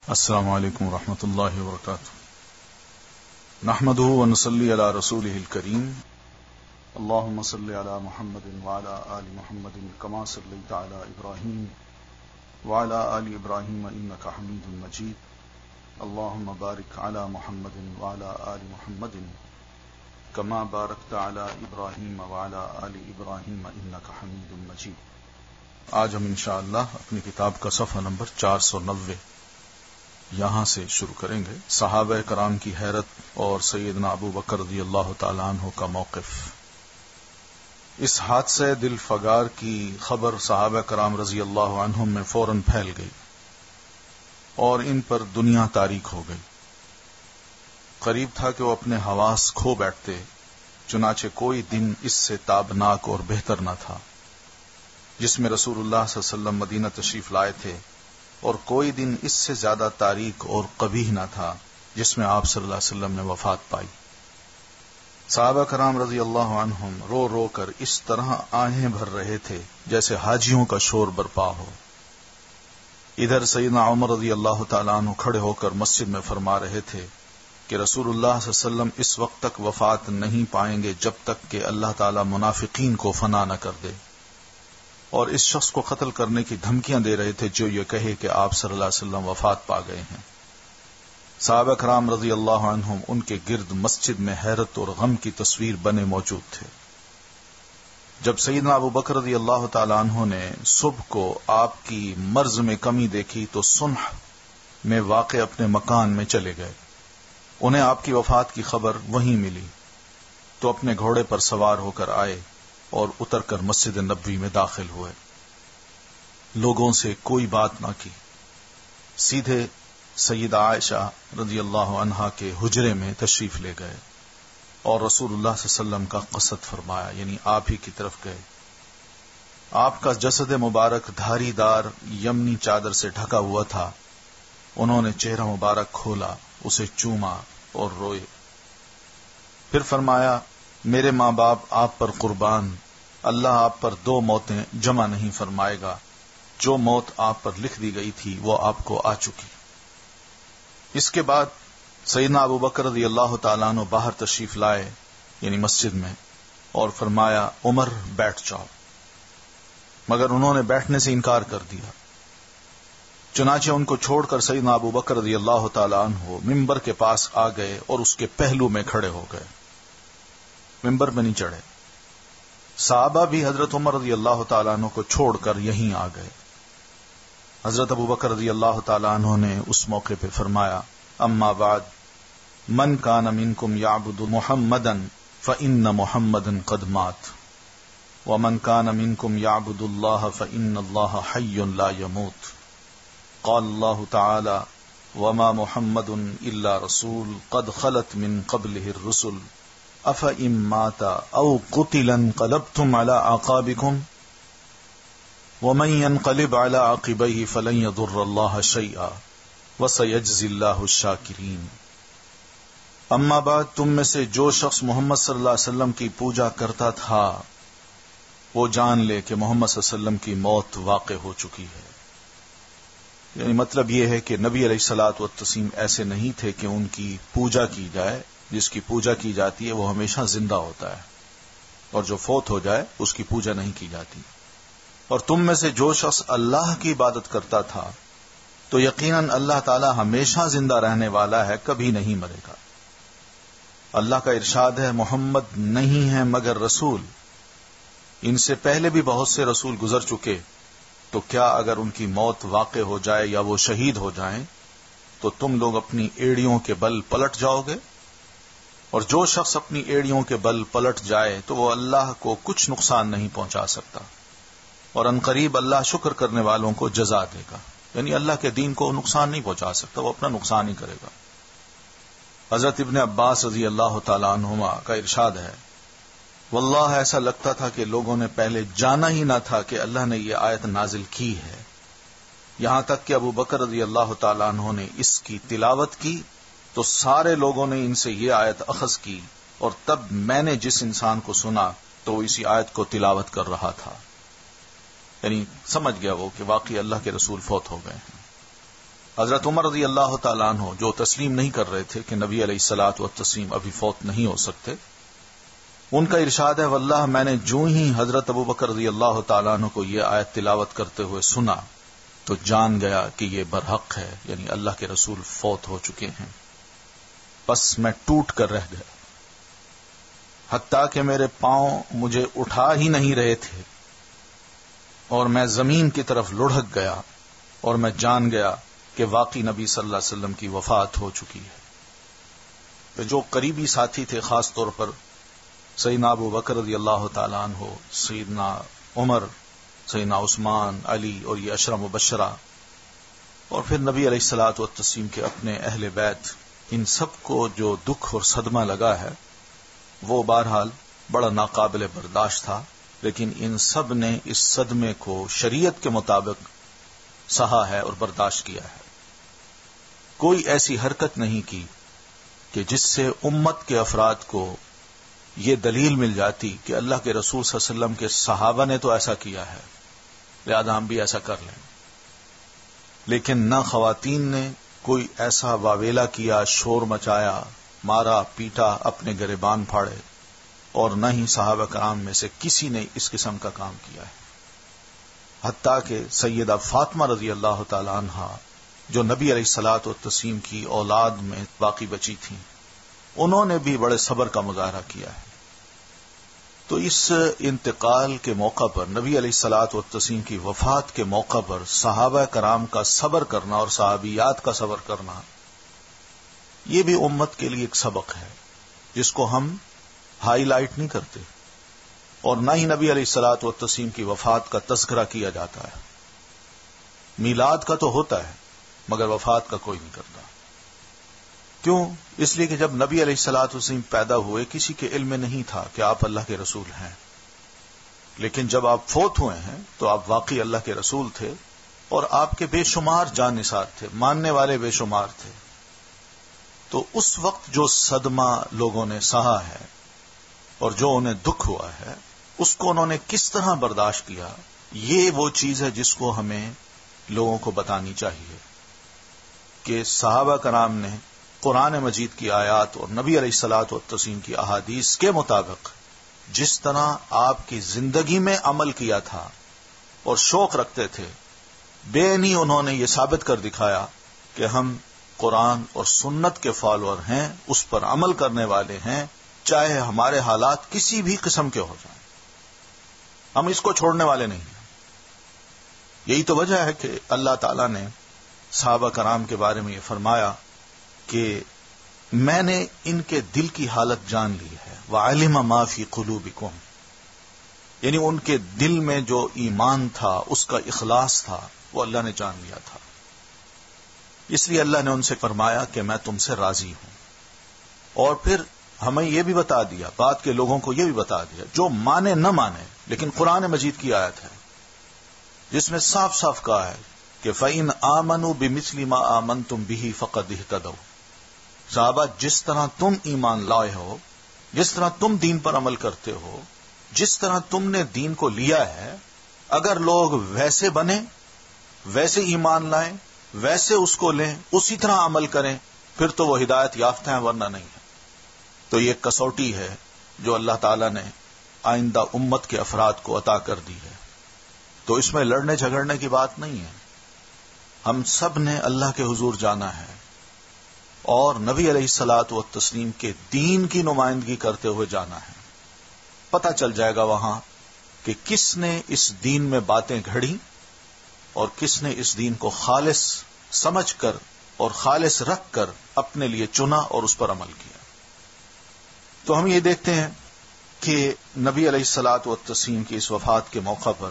السلام علیکم ورحمۃ اللہ وبرکاتہ نحمده ونصلي على رسوله الكريم اللهم صل على محمد وعلى آل محمد كما صليت على إبراهيم وعلى آل إبراهيم إنك حميد مجيد اللهم بارك على محمد وعلى آل محمد كما باركت على إبراهيم وعلى آل إبراهيم إنك حميد مجيد۔ آج ہم انشاءاللہ اپنی کتاب کا صفحہ نمبر 490 یہاں سے شروع کریں گے۔ صحابہ کرام کی حیرت اور سیدنا ابو بکر رضی اللہ تعالیٰ عنہ کا موقف۔ اس حادثہ دل فگار کی خبر صحابہ کرام رضی اللہ عنہم میں فوراً پھیل گئی اور ان پر دنیا تاریک ہو گئی۔ قریب تھا کہ وہ اپنے حواس کھو بیٹھتے، چنانچہ کوئی دن اس سے تابناک اور بہتر نہ تھا جس میں رسول اللہ صلی اللہ علیہ وسلم مدینہ تشریف لائے تھے، اور کوئی دن اس سے زیادہ تاریک اور قبیح نہ تھا جس میں آپ صلی اللہ علیہ وسلم نے وفات پائی۔ صحابہ کرام رضی اللہ عنہم رو رو کر اس طرح آہیں بھر رہے تھے جیسے حاجیوں کا شور برپا ہو۔ ادھر سیدنا عمر رضی اللہ تعالیٰ عنہ کھڑے ہو کر مسجد میں فرما رہے تھے کہ رسول اللہ صلی اللہ علیہ وسلم اس وقت تک وفات نہیں پائیں گے جب تک کہ اللہ تعالیٰ منافقین کو فنا نہ کر دے، اور اس شخص کو قتل کرنے کی دھمکیاں دے رہے تھے جو یہ کہے کہ آپ صلی اللہ علیہ وسلم وفات پا گئے ہیں۔ صحابہ کرام رضی اللہ عنہم ان کے گرد مسجد میں حیرت اور غم کی تصویر بنے موجود تھے۔ جب سیدنا ابو بکر رضی اللہ تعالی عنہ نے صبح کو آپ کی مرض میں کمی دیکھی تو صنح میں واقع اپنے مکان میں چلے گئے۔ انہیں آپ کی وفات کی خبر وہیں ملی تو اپنے گھوڑے پر سوار ہو کر آئے اور اتر کر مسجد نبوی میں داخل ہوئے۔ لوگوں سے کوئی بات نہ کی، سیدھے سیدہ عائشہ رضی اللہ عنہا کے حجرے میں تشریف لے گئے اور رسول اللہ صلی اللہ علیہ وسلم کا قصد فرمایا، یعنی آپ ہی کی طرف گئے۔ آپ کا جسد مبارک دھاری دار یمنی چادر سے ڈھکا ہوا تھا۔ انہوں نے چہرہ مبارک کھولا، اسے چوما اور روئے۔ پھر فرمایا، میرے ماں باپ آپ پر قربان، اللہ آپ پر 2 موتیں جمع نہیں فرمائے گا۔ جو موت آپ پر لکھ دی گئی تھی وہ آپ کو آ چکی۔ اس کے بعد سیدنا ابو بکر رضی اللہ تعالیٰ عنہ باہر تشریف لائے، یعنی مسجد میں، اور فرمایا، عمر بیٹھ جاؤ، مگر انہوں نے بیٹھنے سے انکار کر دیا۔ چنانچہ ان کو چھوڑ کر سیدنا ابو بکر رضی اللہ تعالیٰ عنہ ممبر کے پاس آ گئے اور اس کے پہلو میں کھڑے ہو گئے، ممبر میں نہیں چڑھے۔ صحابہ بھی حضرت عمر رضی اللہ تعالیٰ عنہ کو چھوڑ کر یہیں آ گئے۔ حضرت ابو بکر رضی اللہ تعالیٰ عنہ نے اس موقع پہ فرمایا، اما بعد، من کان منکم یعبد محمدا فإن محمدا قد مات ومن کان منکم یعبد اللہ فإن اللہ حی لا يموت قال اللہ تعالی وما محمد الا رسول قد خلت من قبله الرسل افإن مات او قتل انقلبتم على اعقابكم ومن ينقلب على عقبيه فلن يضر الله شيئا وسيجزي الله الشاكرين۔ اما بعد، تم میں سے جو شخص محمد صلی اللہ علیہ وسلم کی پوجا کرتا تھا وہ جان لے کہ محمد صلی اللہ علیہ وسلم کی موت واقع ہو چکی ہے۔ یعنی مطلب یہ ہے کہ نبی علیہ الصلوۃ والتسلیم ایسے نہیں تھے کہ ان کی پوجا کی جائے، جس کی پوجا کی جاتی ہے وہ ہمیشہ زندہ ہوتا ہے، اور جو فوت ہو جائے اس کی پوجا نہیں کی جاتی۔ اور تم میں سے جو شخص اللہ کی عبادت کرتا تھا تو یقیناً اللہ تعالی ہمیشہ زندہ رہنے والا ہے، کبھی نہیں مرے گا۔ اللہ کا ارشاد ہے، محمد نہیں ہے مگر رسول، ان سے پہلے بھی بہت سے رسول گزر چکے، تو کیا اگر ان کی موت واقع ہو جائے یا وہ شہید ہو جائیں تو تم لوگ اپنی ایڑیوں کے بل پلٹ جاؤ گے؟ اور جو شخص اپنی ایڑیوں کے بل پلٹ جائے تو وہ اللہ کو کچھ نقصان نہیں پہنچا سکتا، اور عنقریب اللہ شکر کرنے والوں کو جزا دے گا۔ یعنی اللہ کے دین کو نقصان نہیں پہنچا سکتا، وہ اپنا نقصان ہی کرے گا۔ حضرت ابن عباس رضی اللہ تعالی عنہما کا ارشاد ہے، واللہ ایسا لگتا تھا کہ لوگوں نے پہلے جانا ہی نہ تھا کہ اللہ نے یہ آیت نازل کی ہے، یہاں تک کہ ابو بکر رضی اللہ تعالی عنہ نے اس کی تلاوت کی تو سارے لوگوں نے ان سے یہ آیت اخذ کی، اور تب میں نے جس انسان کو سنا تو وہ اسی آیت کو تلاوت کر رہا تھا۔ یعنی سمجھ گیا وہ کہ واقعی اللہ کے رسول فوت ہو گئے ہیں۔ حضرت عمر رضی اللہ تعالیٰ عنہ جو تسلیم نہیں کر رہے تھے کہ نبی علیہ الصلوۃ والتسلیم ابھی فوت نہیں ہو سکتے، ان کا ارشاد ہے واللہ میں نے جو ہی حضرت ابو بکر رضی اللہ تعالیٰ عنہ کو یہ آیت تلاوت کرتے ہوئے سنا تو جان گیا کہ یہ برحق ہے، یعنی اللہ کے رسول فوت ہو چکے ہیں، بس میں ٹوٹ کر رہ گیا، حتیٰ کہ میرے پاؤں مجھے اٹھا ہی نہیں رہے تھے اور میں زمین کی طرف لڑھک گیا اور میں جان گیا کہ واقعی نبی صلی اللہ علیہ وسلم کی وفات ہو چکی ہے۔ تو جو قریبی ساتھی تھے، خاص طور پر سیدنا ابو بکر رضی اللہ تعالیٰ عنہ، سیدنا عمر، سیدنا عثمان، علی اور یہ عشرہ مبشرہ، اور پھر نبی علیہ الصلوۃ والتسلیم کے اپنے اہل بیت، ان سب کو جو دکھ اور صدمہ لگا ہے وہ بہرحال بڑا ناقابل برداشت تھا، لیکن ان سب نے اس صدمے کو شریعت کے مطابق سہا ہے اور برداشت کیا ہے۔ کوئی ایسی حرکت نہیں کی کہ جس سے امت کے افراد کو یہ دلیل مل جاتی کہ اللہ کے رسول صلی اللہ علیہ وسلم کے صحابہ نے تو ایسا کیا ہے لہذا ہم بھی ایسا کر لیں، لیکن نہ خواتین نے کوئی ایسا واویلا کیا، شور مچایا، مارا پیٹا، اپنے گریبان پھاڑے، اور نہ ہی صحابہ کرام میں سے کسی نے اس قسم کا کام کیا ہے، حتیٰ کہ سیدہ فاطمہ رضی اللہ تعالی عنہا جو نبی علیہ الصلوۃ والتسلیم کی اولاد میں باقی بچی تھیں، انہوں نے بھی بڑے صبر کا مظاہرہ کیا ہے۔ تو اس انتقال کے موقع پر، نبی علیہ الصلوۃ والتسلیم کی وفات کے موقع پر صحابہ کرام کا صبر کرنا اور صحابیات کا صبر کرنا، یہ بھی امت کے لیے ایک سبق ہے جس کو ہم ہائی لائٹ نہیں کرتے، اور نہ ہی نبی علیہ الصلوۃ والتسلیم کی وفات کا تذکرہ کیا جاتا ہے۔ میلاد کا تو ہوتا ہے مگر وفات کا کوئی نہیں کرتا۔ کیوں؟ اس لیے کہ جب نبی علیہ الصلوۃ والتسلیم پیدا ہوئے کسی کے علم میں نہیں تھا کہ آپ اللہ کے رسول ہیں، لیکن جب آپ فوت ہوئے ہیں تو آپ واقعی اللہ کے رسول تھے، اور آپ کے بے شمار جان نثار تھے، ماننے والے بے شمار تھے۔ تو اس وقت جو صدمہ لوگوں نے سہا ہے اور جو انہیں دکھ ہوا ہے، اس کو انہوں نے کس طرح برداشت کیا، یہ وہ چیز ہے جس کو ہمیں لوگوں کو بتانی چاہیے کہ صحابہ کرام نے قرآن مجید کی آیات اور نبی علیہ الصلوۃ والتسلیم کی احادیث کے مطابق جس طرح آپ کی زندگی میں عمل کیا تھا اور شوق رکھتے تھے، بے نہیں انہوں نے یہ ثابت کر دکھایا کہ ہم قرآن اور سنت کے فالوور ہیں، اس پر عمل کرنے والے ہیں، چاہے ہمارے حالات کسی بھی قسم کے ہو جائیں، ہم اس کو چھوڑنے والے نہیں ہیں۔ یہی تو وجہ ہے کہ اللہ تعالیٰ نے صحابہ کرام کے بارے میں یہ فرمایا کہ میں نے ان کے دل کی حالت جان لی ہے، وَعَلِمَ مَا فِي قُلُوبِكُمْ، یعنی ان کے دل میں جو ایمان تھا، اس کا اخلاص تھا، وہ اللہ نے جان لیا تھا۔ اس لیے اللہ نے ان سے فرمایا کہ میں تم سے راضی ہوں، اور پھر ہمیں یہ بھی بتا دیا، بعد کے لوگوں کو یہ بھی بتا دیا، جو مانے نہ مانے لیکن قرآن مجید کی آیت ہے جس میں صاف صاف کہا ہے کہ فَإِنْ آمَنُوا بِمِثْلِ مَا آمَنْتُمْ بِهِ فَقَدْ اهْتَدَوْا، صحابہ جس طرح تم ایمان لائے ہو، جس طرح تم دین پر عمل کرتے ہو، جس طرح تم نے دین کو لیا ہے، اگر لوگ ویسے بنیں، ویسے ایمان لائیں، ویسے اس کو لیں، اسی طرح عمل کریں، پھر تو وہ ہدایت یافتہ ہیں، ورنہ نہیں ہے۔ تو یہ کسوٹی ہے جو اللہ تعالیٰ نے آئندہ امت کے افراد کو عطا کر دی ہے۔ تو اس میں لڑنے جھگڑنے کی بات نہیں ہے، ہم سب نے اللہ کے حضور جانا ہے اور نبی علیہ الصلوۃ والتسلیم کے دین کی نمائندگی کرتے ہوئے جانا ہے۔ پتہ چل جائے گا وہاں کہ کس نے اس دین میں باتیں گھڑی اور کس نے اس دین کو خالص سمجھ کر اور خالص رکھ کر اپنے لیے چنا اور اس پر عمل کیا۔ تو ہم یہ دیکھتے ہیں کہ نبی علیہ الصلوۃ والتسلیم کی اس وفات کے موقع پر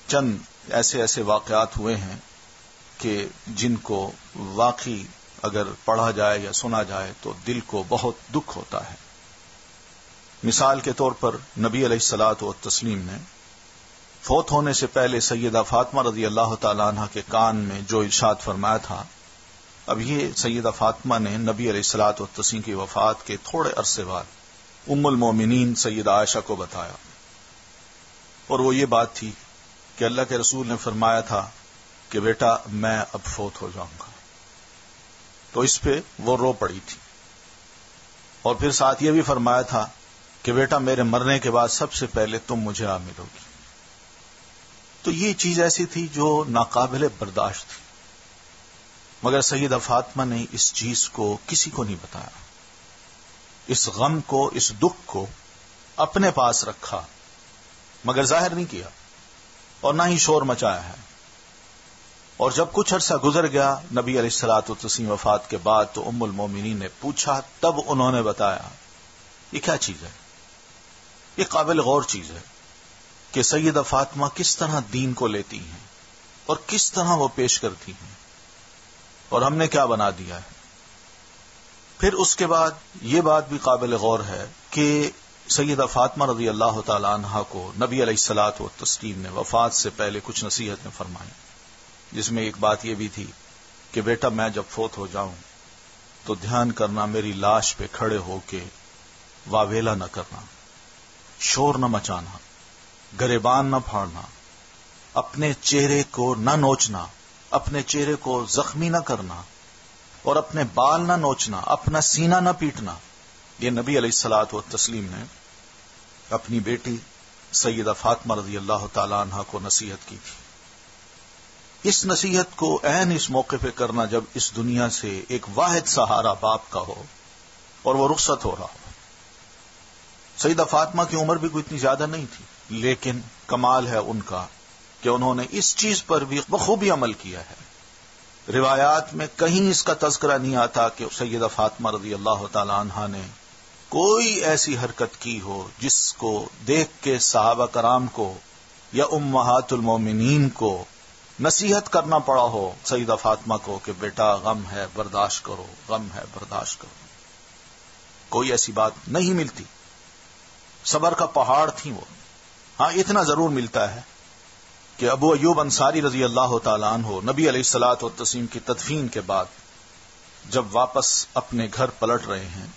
چند ایسے واقعات ہوئے ہیں کہ جن کو واقعی اگر پڑھا جائے یا سنا جائے تو دل کو بہت دکھ ہوتا ہے۔ مثال کے طور پر نبی علیہ الصلوۃ والتسلیم نے فوت ہونے سے پہلے سیدہ فاطمہ رضی اللہ تعالی عنہ کے کان میں جو ارشاد فرمایا تھا، اب یہ سیدہ فاطمہ نے نبی علیہ الصلوۃ والتسلیم کی وفات کے تھوڑے عرصے بعد ام المومنین سیدہ عائشہ کو بتایا، اور وہ یہ بات تھی کہ اللہ کے رسول نے فرمایا تھا کہ بیٹا میں اب فوت ہو جاؤں گا، تو اس پہ وہ رو پڑی تھی، اور پھر ساتھ یہ بھی فرمایا تھا کہ بیٹا میرے مرنے کے بعد سب سے پہلے تم مجھے آ ملو گی۔ تو یہ چیز ایسی تھی جو ناقابل برداشت تھی، مگر سیدہ فاطمہ نے اس چیز کو کسی کو نہیں بتایا، اس غم کو، اس دکھ کو اپنے پاس رکھا، مگر ظاہر نہیں کیا اور نہ ہی شور مچایا ہے۔ اور جب کچھ عرصہ گزر گیا نبی علیہ الصلوۃ والتسلیم وفات کے بعد، تو ام المومنین نے پوچھا، تب انہوں نے بتایا یہ کیا چیز ہے، یہ قابل غور چیز ہے کہ سیدہ فاطمہ کس طرح دین کو لیتی ہیں اور کس طرح وہ پیش کرتی ہیں، اور ہم نے کیا بنا دیا ہے۔ پھر اس کے بعد یہ بات بھی قابل غور ہے کہ سیدہ فاطمہ رضی اللہ تعالی عنہا کو نبی علیہ الصلوۃ والتسلیم نے وفات سے پہلے کچھ نصیحتیں فرمائی، جس میں ایک بات یہ بھی تھی کہ بیٹا میں جب فوت ہو جاؤں تو دھیان کرنا میری لاش پہ کھڑے ہو کے واویلا نہ کرنا، شور نہ مچانا، گریبان نہ پھاڑنا، اپنے چہرے کو نہ نوچنا، اپنے چہرے کو زخمی نہ کرنا، اور اپنے بال نہ نوچنا، اپنا سینہ نہ پیٹنا۔ یہ نبی علیہ الصلوۃ والتسلیم نے اپنی بیٹی سیدہ فاطمہ رضی اللہ تعالی عنہا کو نصیحت کی تھی۔ اس نصیحت کو عین اس موقع پہ کرنا جب اس دنیا سے ایک واحد سہارا باپ کا ہو اور وہ رخصت ہو رہا ہو۔ سیدہ فاطمہ کی عمر بھی کوئی اتنی زیادہ نہیں تھی، لیکن کمال ہے ان کا کہ انہوں نے اس چیز پر بھی بخوبی عمل کیا ہے۔ روایات میں کہیں اس کا تذکرہ نہیں آتا کہ سیدہ فاطمہ رضی اللہ تعالی عنہا نے کوئی ایسی حرکت کی ہو جس کو دیکھ کے صحابہ کرام کو یا امہات المومنین کو نصیحت کرنا پڑا ہو سیدہ فاطمہ کو کہ بیٹا غم ہے برداشت کرو، غم ہے برداشت کرو۔ کوئی ایسی بات نہیں ملتی، صبر کا پہاڑ تھی وہ۔ ہاں اتنا ضرور ملتا ہے کہ ابو ایوب انصاری رضی اللہ تعالیٰ عنہ نبی علیہ الصلوۃ والتسلیم کی تدفین کے بعد جب واپس اپنے گھر پلٹ رہے ہیں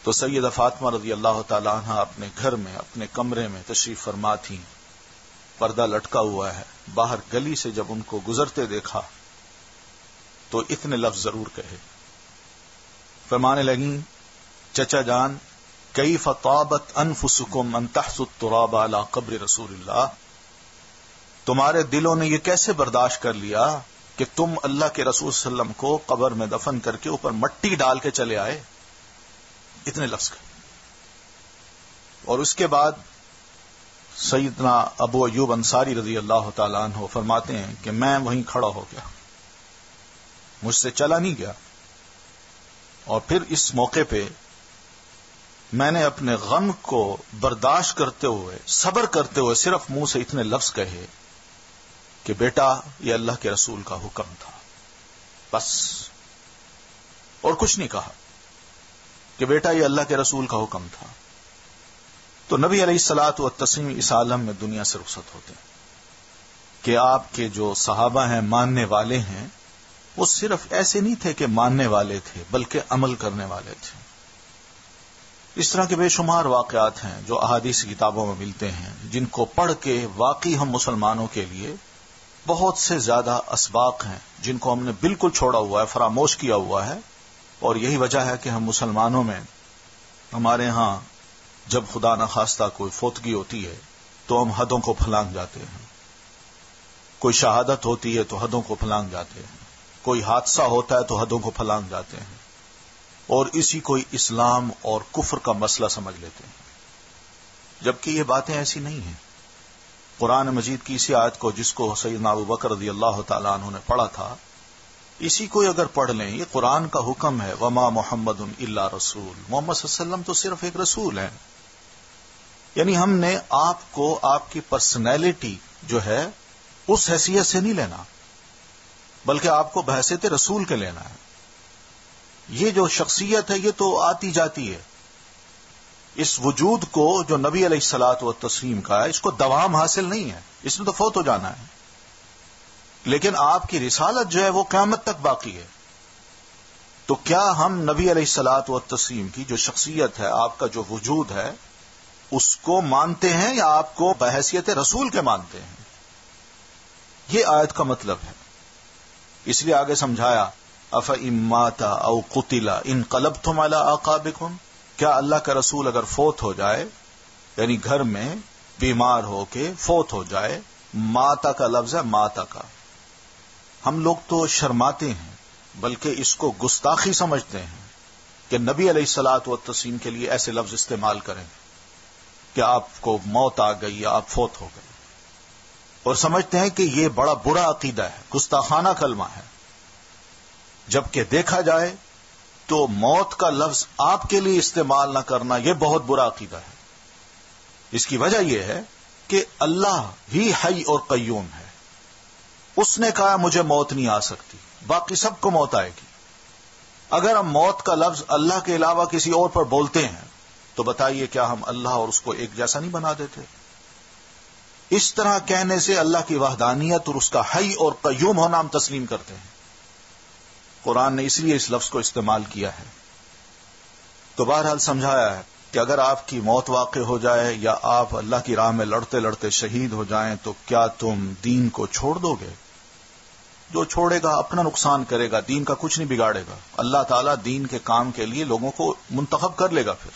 تو سیدہ فاطمہ رضی اللہ تعالیٰ عنہ اپنے گھر میں اپنے کمرے میں تشریف فرما تھیں، پردہ لٹکا ہوا ہے، باہر گلی سے جب ان کو گزرتے دیکھا تو اتنے لفظ ضرور کہے، فرمانے لگیں چچا جان کیف طابت انفسکم ان تحثوا التراب علی قبر رسول اللہ، تمہارے دلوں نے یہ کیسے برداشت کر لیا کہ تم اللہ کے رسول صلی اللہ علیہ وسلم کو قبر میں دفن کر کے اوپر مٹی ڈال کے چلے آئے، اتنے لفظ کہے۔ اور اس کے بعد سیدنا ابو ایوب انصاری رضی اللہ تعالیٰ عنہ فرماتے ہیں کہ میں وہیں کھڑا ہو گیا، مجھ سے چلا نہیں گیا، اور پھر اس موقع پہ میں نے اپنے غم کو برداشت کرتے ہوئے، صبر کرتے ہوئے صرف منہ سے اتنے لفظ کہے کہ بیٹا یہ اللہ کے رسول کا حکم تھا، بس، اور کچھ نہیں کہا کہ بیٹا یہ اللہ کے رسول کا حکم تھا۔ تو نبی علیہ الصلوۃ والتسلیم اس عالم میں دنیا سے رخصت ہوتے ہیں کہ آپ کے جو صحابہ ہیں ماننے والے ہیں وہ صرف ایسے نہیں تھے کہ ماننے والے تھے بلکہ عمل کرنے والے تھے۔ اس طرح کے بے شمار واقعات ہیں جو احادیث کتابوں میں ملتے ہیں، جن کو پڑھ کے واقعی ہم مسلمانوں کے لیے بہت سے زیادہ اسباق ہیں جن کو ہم نے بالکل چھوڑا ہوا ہے، فراموش کیا ہوا ہے، اور یہی وجہ ہے کہ ہم مسلمانوں میں ہمارے ہاں جب خدا نخواستہ کوئی فوتگی ہوتی ہے تو ہم حدوں کو پھلانگ جاتے ہیں، کوئی شہادت ہوتی ہے تو حدوں کو پھلانگ جاتے ہیں، کوئی حادثہ ہوتا ہے تو حدوں کو پھلانگ جاتے ہیں، اور اسی کو اسلام اور کفر کا مسئلہ سمجھ لیتے ہیں، جبکہ یہ باتیں ایسی نہیں ہیں۔ قرآن مجید کی اسی آیت کو جس کو سیدنا ابو بکر رضی اللہ تعالیٰ عنہ نے پڑھا تھا، اسی کو اگر پڑھ لیں، یہ قرآن کا حکم ہے، وما محمد الا رسول، محمد صلی اللہ علیہ وسلم تو صرف ایک رسول ہیں، یعنی ہم نے آپ کو آپ کی پرسنالٹی جو ہے اس حیثیت سے نہیں لینا بلکہ آپ کو بحیثیت رسول کے لینا ہے۔ یہ جو شخصیت ہے یہ تو آتی جاتی ہے، اس وجود کو جو نبی علیہ الصلوۃ والتسلیم کا ہے اس کو دوام حاصل نہیں ہے، اس میں تو فوت ہو جانا ہے، لیکن آپ کی رسالت جو ہے وہ قیامت تک باقی ہے۔ تو کیا ہم نبی علیہ الصلوۃ والتسلیم کی جو شخصیت ہے، آپ کا جو وجود ہے، اس کو مانتے ہیں یا آپ کو بحیثیت رسول کے مانتے ہیں؟ یہ آیت کا مطلب ہے۔ اس لیے آگے سمجھایا افإمات او قتل انقلبتم علی اعقابکم، کیا اللہ کا رسول اگر فوت ہو جائے، یعنی گھر میں بیمار ہو کے فوت ہو جائے، ماتا کا لفظ ہے، ماتا کا. ہم لوگ تو شرماتے ہیں بلکہ اس کو گستاخی سمجھتے ہیں کہ نبی علیہ الصلوۃ والتسلیم کے لیے ایسے لفظ استعمال کریں کہ آپ کو موت آ گئی یا آپ فوت ہو گئے، اور سمجھتے ہیں کہ یہ بڑا برا عقیدہ ہے، گستاخانہ کلمہ ہے. جبکہ دیکھا جائے تو موت کا لفظ آپ کے لیے استعمال نہ کرنا یہ بہت برا عقیدہ ہے. اس کی وجہ یہ ہے کہ اللہ ہی حی اور قیوم ہے. اس نے کہا مجھے موت نہیں آ سکتی، باقی سب کو موت آئے گی. اگر ہم موت کا لفظ اللہ کے علاوہ کسی اور پر بولتے ہیں تو بتائیے کیا ہم اللہ اور اس کو ایک جیسا نہیں بنا دیتے؟ اس طرح کہنے سے اللہ کی وحدانیت اور اس کا حی اور قیوم ہونا ہم تسلیم کرتے ہیں. قرآن نے اس لیے اس لفظ کو استعمال کیا ہے. تو بہرحال سمجھایا ہے کہ اگر آپ کی موت واقع ہو جائے یا آپ اللہ کی راہ میں لڑتے لڑتے شہید ہو جائیں تو کیا تم دین کو چھوڑ دو گے؟ جو چھوڑے گا اپنا نقصان کرے گا، دین کا کچھ نہیں بگاڑے گا. اللہ تعالیٰ دین کے کام کے لیے لوگوں کو منتخب کر لے گا پھر.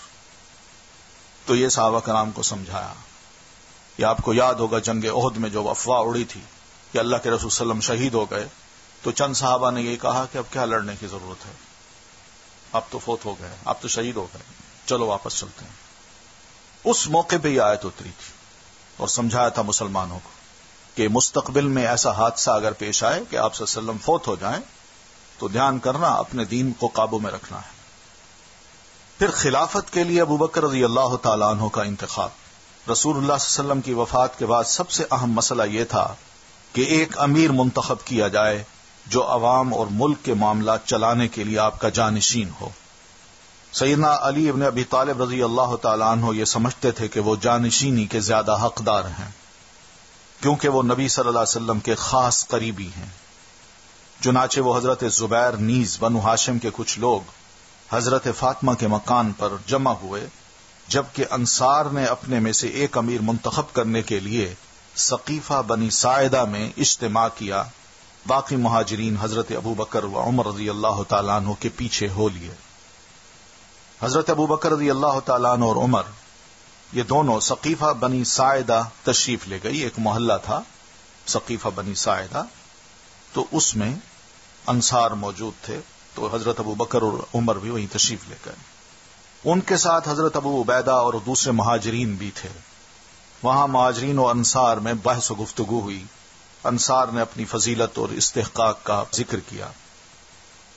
تو یہ صحابہ کرام کو سمجھایا. یہ آپ کو یاد ہوگا جنگ احد میں جو افواہ اڑی تھی کہ اللہ کے رسول صلی اللہ علیہ وسلم شہید ہو گئے تو چند صحابہ نے یہ کہا کہ اب کیا لڑنے کی ضرورت ہے، اب تو فوت ہو گئے، اب تو شہید ہو گئے، چلو واپس چلتے ہیں. اس موقع پہ یہ آیت اتری تھی اور سمجھایا تھا مسلمانوں کو کہ مستقبل میں ایسا حادثہ اگر پیش آئے کہ آپ صلی اللہ علیہ وسلم فوت ہو جائیں تو دھیان کرنا اپنے دین کو قابو میں رکھنا ہے. پھر خلافت کے لیے ابو بکر رضی اللہ تعالیٰ عنہ کا انتخاب. رسول اللہ صلی اللہ علیہ وسلم کی وفات کے بعد سب سے اہم مسئلہ یہ تھا کہ ایک امیر منتخب کیا جائے جو عوام اور ملک کے معاملات چلانے کے لیے آپ کا جانشین ہو. سیدنا علی ابن ابی طالب رضی اللہ تعالیٰ عنہ یہ سمجھتے تھے کہ وہ جانشینی کے زیادہ حقدار ہیں کیونکہ وہ نبی صلی اللہ علیہ وسلم کے خاص قریبی ہیں. چنانچہ وہ حضرت زبیر نیز بنو ہاشم کے کچھ لوگ حضرت فاطمہ کے مکان پر جمع ہوئے، جبکہ انصار نے اپنے میں سے ایک امیر منتخب کرنے کے لیے سقیفہ بنی ساعدہ میں اجتماع کیا. باقی مہاجرین حضرت ابو بکر و عمر رضی اللہ تعالیٰ عنہ کے پیچھے ہو لیے. حضرت ابو بکر رضی اللہ تعالیٰ عنہ اور عمر یہ دونوں سقیفہ بنی ساعدہ تشریف لے گئی. ایک محلہ تھا سقیفہ بنی ساعدہ، تو اس میں انصار موجود تھے، تو حضرت ابو بکر اور عمر بھی وہیں تشریف لے گئے. ان کے ساتھ حضرت ابو عبیدہ اور دوسرے مہاجرین بھی تھے. وہاں مہاجرین و انصار میں بحث و گفتگو ہوئی. انصار نے اپنی فضیلت اور استحقاق کا ذکر کیا.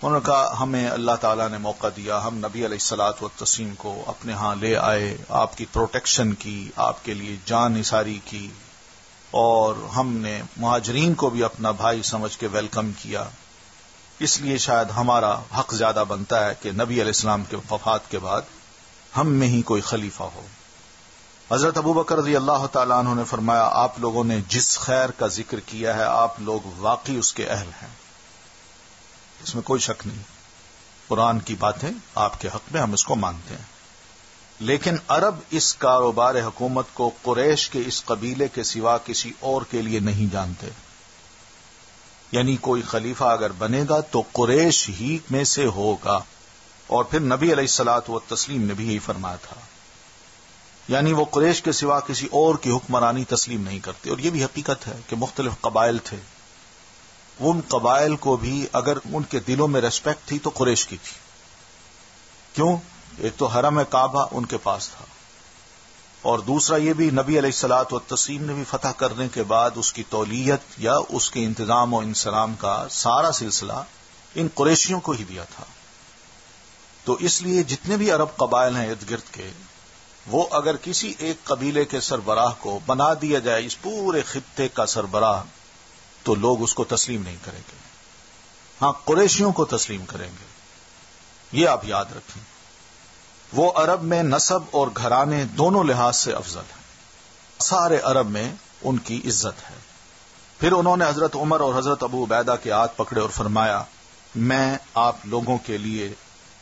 انہوں نے کہا ہمیں اللہ تعالیٰ نے موقع دیا، ہم نبی علیہ الصلوۃ والتسلیم کو اپنے ہاں لے آئے، آپ کی پروٹیکشن کی، آپ کے لیے جان نثاری کی، اور ہم نے مہاجرین کو بھی اپنا بھائی سمجھ کے ویلکم کیا. اس لیے شاید ہمارا حق زیادہ بنتا ہے کہ نبی علیہ السلام کے وفات کے بعد ہم میں ہی کوئی خلیفہ ہو. حضرت ابو بکر رضی اللہ تعالیٰ عنہ نے فرمایا آپ لوگوں نے جس خیر کا ذکر کیا ہے آپ لوگ واقعی اس کے اہل ہیں، اس میں کوئی شک نہیں. قرآن کی باتیں آپ کے حق میں ہم اس کو مانتے ہیں. لیکن عرب اس کاروبار حکومت کو قریش کے اس قبیلے کے سوا کسی اور کے لیے نہیں جانتے. یعنی کوئی خلیفہ اگر بنے گا تو قریش ہی میں سے ہوگا، اور پھر نبی علیہ الصلوۃ والتسلیم نے بھی یہی فرمایا تھا. یعنی وہ قریش کے سوا کسی اور کی حکمرانی تسلیم نہیں کرتے. اور یہ بھی حقیقت ہے کہ مختلف قبائل تھے، ان قبائل کو بھی اگر ان کے دلوں میں ریسپیکٹ تھی تو قریش کی تھی. کیوں؟ ایک تو حرم کعبہ ان کے پاس تھا، اور دوسرا یہ بھی نبی علیہ الصلوۃ والتسلیم نے بھی فتح کرنے کے بعد اس کی تولیت یا اس کے انتظام و انسلام کا سارا سلسلہ ان قریشیوں کو ہی دیا تھا. تو اس لیے جتنے بھی عرب قبائل ہیں ارد گرد کے، وہ اگر کسی ایک قبیلے کے سربراہ کو بنا دیا جائے اس پورے خطے کا سربراہ تو لوگ اس کو تسلیم نہیں کریں گے. ہاں قریشیوں کو تسلیم کریں گے. یہ آپ یاد رکھیں. وہ عرب میں نسب اور گھرانے دونوں لحاظ سے افضل ہیں، سارے عرب میں ان کی عزت ہے. پھر انہوں نے حضرت عمر اور حضرت ابو عبیدہ کے ہاتھ پکڑے اور فرمایا میں آپ لوگوں کے لیے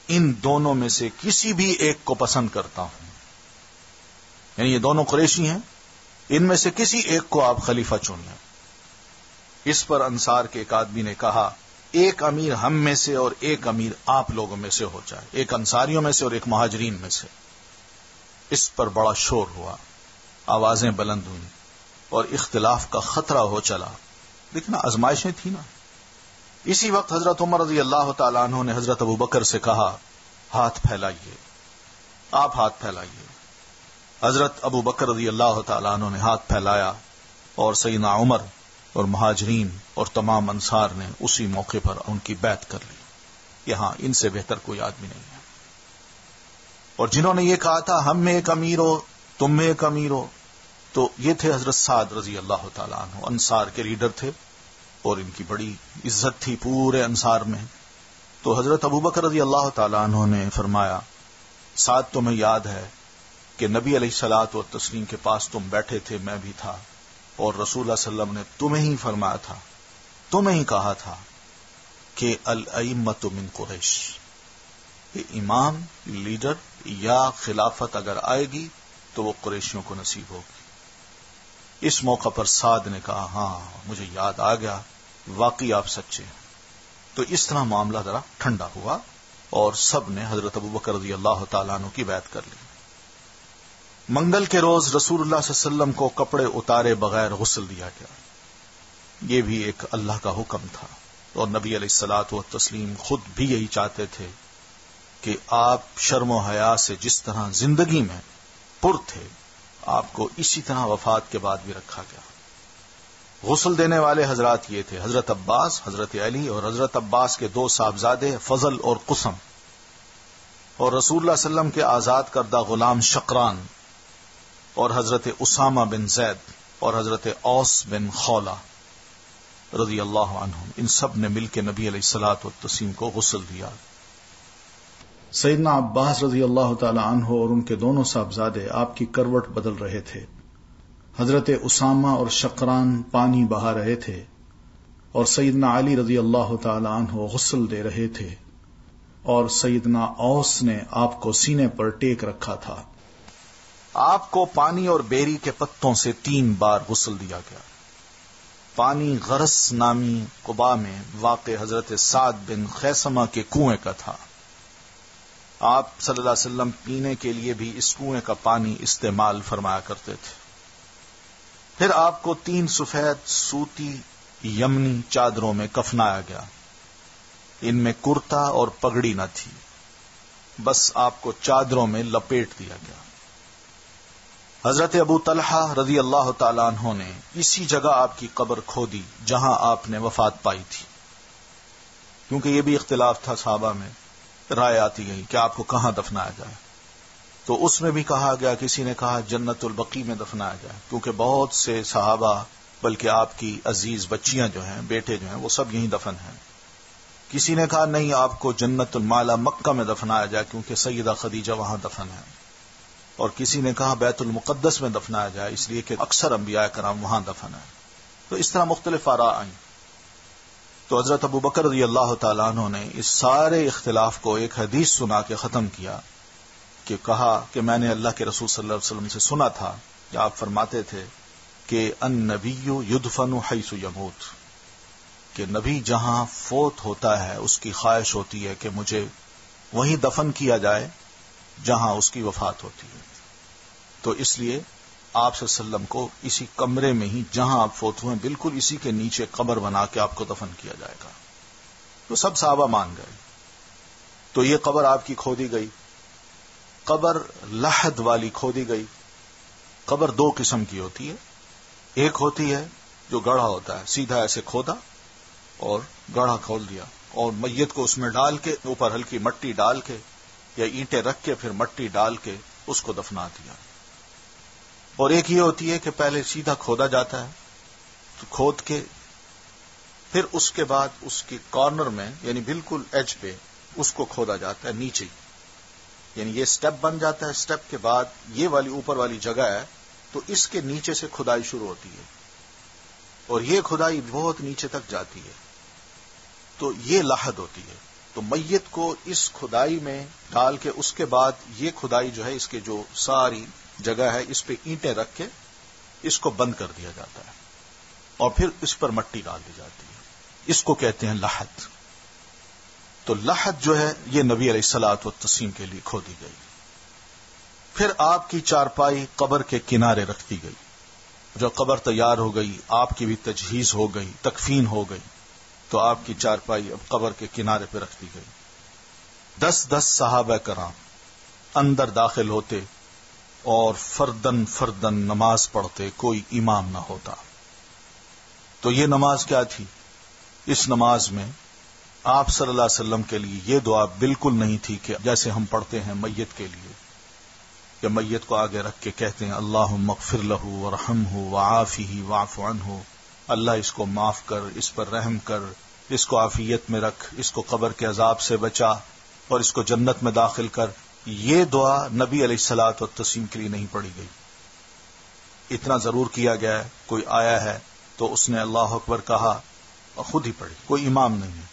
ان دونوں میں سے کسی بھی ایک کو پسند کرتا ہوں. یعنی یہ دونوں قریشی ہیں، ان میں سے کسی ایک کو آپ خلیفہ چن لیں. اس پر انصار کے ایک آدمی نے کہا ایک امیر ہم میں سے اور ایک امیر آپ لوگوں میں سے ہو جائے، ایک انصاریوں میں سے اور ایک مہاجرین میں سے. اس پر بڑا شور ہوا، آوازیں بلند ہوئیں اور اختلاف کا خطرہ ہو چلا. لیکن آزمائشیں تھیں نا. اسی وقت حضرت عمر رضی اللہ تعالیٰ عنہ نے حضرت ابو بکر سے کہا ہاتھ پھیلائیے. آپ ہاتھ پھیلائیے. حضرت ابو بکر رضی اللہ تعالیٰ عنہ نے ہاتھ پھیلایا اور سیدنا عمر اور مہاجرین اور تمام انصار نے اسی موقع پر ان کی بیعت کر لی. یہاں ان سے بہتر کوئی آدمی نہیں ہے. اور جنہوں نے یہ کہا تھا ہم میں ایک امیر ہو تم میں ایک امیر ہو، تو یہ تھے حضرت سعد رضی اللہ تعالیٰ عنہ، انصار کے لیڈر تھے اور ان کی بڑی عزت تھی پورے انصار میں. تو حضرت ابو بکر رضی اللہ تعالیٰ عنہ نے فرمایا سعد تمہیں یاد ہے کہ نبی علیہ الصلوۃ والتسلیم کے پاس تم بیٹھے تھے، میں بھی تھا، اور رسول اللہ صلی اللہ علیہ وسلم نے تمہیں ہی فرمایا تھا، تمہیں ہی کہا تھا کہ الائمۃ من قریش، کہ امام لیڈر یا خلافت اگر آئے گی تو وہ قریشیوں کو نصیب ہوگی. اس موقع پر سعد نے کہا ہاں مجھے یاد آ گیا، واقعی آپ سچے ہیں. تو اس طرح معاملہ ذرا ٹھنڈا ہوا اور سب نے حضرت ابو بکر رضی اللہ تعالیٰ عنہ کی بیعت کر لی. منگل کے روز رسول اللہ صلی اللہ علیہ وسلم کو کپڑے اتارے بغیر غسل دیا گیا. یہ بھی ایک اللہ کا حکم تھا، اور نبی علیہ الصلوۃ والتسلیم خود بھی یہی چاہتے تھے کہ آپ شرم و حیا سے جس طرح زندگی میں پر تھے، آپ کو اسی طرح وفات کے بعد بھی رکھا گیا. غسل دینے والے حضرات یہ تھے حضرت عباس، حضرت علی اور حضرت عباس کے دو صاحبزادے فضل اور قسم، اور رسول اللہ صلی اللہ علیہ وسلم کے آزاد کردہ غلام شقران، اور حضرت اسامہ بن زید اور حضرت اوس بن خولہ رضی اللہ عنہم. ان سب نے مل کے نبی علیہ الصلوۃ والتسلیم کو غسل دیا. سیدنا عباس رضی اللہ تعالی عنہ اور ان کے دونوں صاحبزادے آپ کی کروٹ بدل رہے تھے. حضرت اسامہ اور شقران پانی بہا رہے تھے اور سیدنا علی رضی اللہ تعالی عنہ غسل دے رہے تھے، اور سیدنا اوس نے آپ کو سینے پر ٹیک رکھا تھا. آپ کو پانی اور بیری کے پتوں سے 3 بار غسل دیا گیا. پانی غرس نامی قباء میں واقع حضرت سعد بن خیثمہ کے کنویں کا تھا. آپ صلی اللہ علیہ وسلم پینے کے لیے بھی اس کنویں کا پانی استعمال فرمایا کرتے تھے. پھر آپ کو 3 سفید سوتی یمنی چادروں میں کفنایا گیا. ان میں کرتا اور پگڑی نہ تھی، بس آپ کو چادروں میں لپیٹ دیا گیا. حضرت ابو طلحہ رضی اللہ تعالیٰ عنہ نے اسی جگہ آپ کی قبر کھودی جہاں آپ نے وفات پائی تھی، کیونکہ یہ بھی اختلاف تھا صحابہ میں، رائے آتی گئی کہ آپ کو کہاں دفنایا جائے. تو اس میں بھی کہا گیا، کسی نے کہا جنت البقیع میں دفنایا جائے، کیونکہ بہت سے صحابہ بلکہ آپ کی عزیز بچیاں جو ہیں، بیٹے جو ہیں، وہ سب یہیں دفن ہیں. کسی نے کہا نہیں، آپ کو جنت المعلا مکہ میں دفنایا جائے کیونکہ سیدہ خدیجہ وہاں دفن ہے. اور کسی نے کہا بیت المقدس میں دفنایا جائے اس لیے کہ اکثر انبیاء کرام وہاں دفن ہیں. تو اس طرح مختلف آراء آئیں. تو حضرت ابو بکر رضی اللہ تعالیٰ عنہ نے اس سارے اختلاف کو ایک حدیث سنا کے ختم کیا، کہ کہا کہ میں نے اللہ کے رسول صلی اللہ علیہ وسلم سے سنا تھا کہ آپ فرماتے تھے کہ النبی یدفن حیث یموت، کہ نبی جہاں فوت ہوتا ہے اس کی خواہش ہوتی ہے کہ مجھے وہیں دفن کیا جائے جہاں اس کی وفات ہوتی ہے. تو اس لیے آپ صلی اللہ علیہ وسلم کو اسی کمرے میں ہی جہاں آپ فوت ہوئے بالکل اسی کے نیچے قبر بنا کے آپ کو دفن کیا جائے گا. تو سب صحابہ مان گئے. تو یہ قبر آپ کی کھودی گئی. قبر لحد والی کھودی گئی. قبر 2 قسم کی ہوتی ہے. ایک ہوتی ہے جو گڑھا ہوتا ہے، سیدھا ایسے کھودا اور گڑھا کھول دیا اور میت کو اس میں ڈال کے اوپر ہلکی مٹی ڈال کے یا اینٹیں رکھ کے پھر مٹی ڈال کے اس کو دفنا دیا. اور ایک یہ ہوتی ہے کہ پہلے سیدھا کھودا جاتا ہے، تو کھود کے پھر اس کے بعد اس کی کارنر میں یعنی بالکل ایج پہ اس کو کھودا جاتا ہے نیچے ہی، یعنی یہ سٹیپ بن جاتا ہے. سٹیپ کے بعد یہ والی اوپر والی جگہ ہے تو اس کے نیچے سے کھدائی شروع ہوتی ہے اور یہ کھدائی بہت نیچے تک جاتی ہے. تو یہ لحد ہوتی ہے. تو میت کو اس کھدائی میں ڈال کے اس کے بعد یہ کھدائی جو ہے اس کے جو ساری جگہ ہے اس پہ اینٹیں رکھ کے اس کو بند کر دیا جاتا ہے اور پھر اس پر مٹی ڈال دی جاتی ہے. اس کو کہتے ہیں لحد. تو لحد جو ہے یہ نبی علیہ الصلوۃ والتسلیم کے لیے کھو دی گئی. پھر آپ کی چارپائی قبر کے کنارے رکھ دی گئی. جو قبر تیار ہو گئی، آپ کی بھی تجہیز ہو گئی، تکفین ہو گئی، تو آپ کی چارپائی اب قبر کے کنارے پہ رکھ دی گئی. 10 صحابہ کرام اندر داخل ہوتے اور فردن فردن نماز پڑھتے، کوئی امام نہ ہوتا. تو یہ نماز کیا تھی؟ اس نماز میں آپ صلی اللہ علیہ وسلم کے لیے یہ دعا بالکل نہیں تھی کہ جیسے ہم پڑھتے ہیں میت کے لیے، کہ میت کو آگے رکھ کے کہتے ہیں اللہم اغفر لہ ورحمہ وعافہ واعف عنہ، اللہ اس کو معاف کر، اس پر رحم کر، اس کو عافیت میں رکھ، اس کو قبر کے عذاب سے بچا اور اس کو جنت میں داخل کر. یہ دعا نبی علیہ الصلوۃ والتسلیم کے لیے نہیں پڑھی گئی. اتنا ضرور کیا گیا ہے، کوئی آیا ہے تو اس نے اللہ اکبر کہا اور خود ہی پڑھی، کوئی امام نہیں ہے.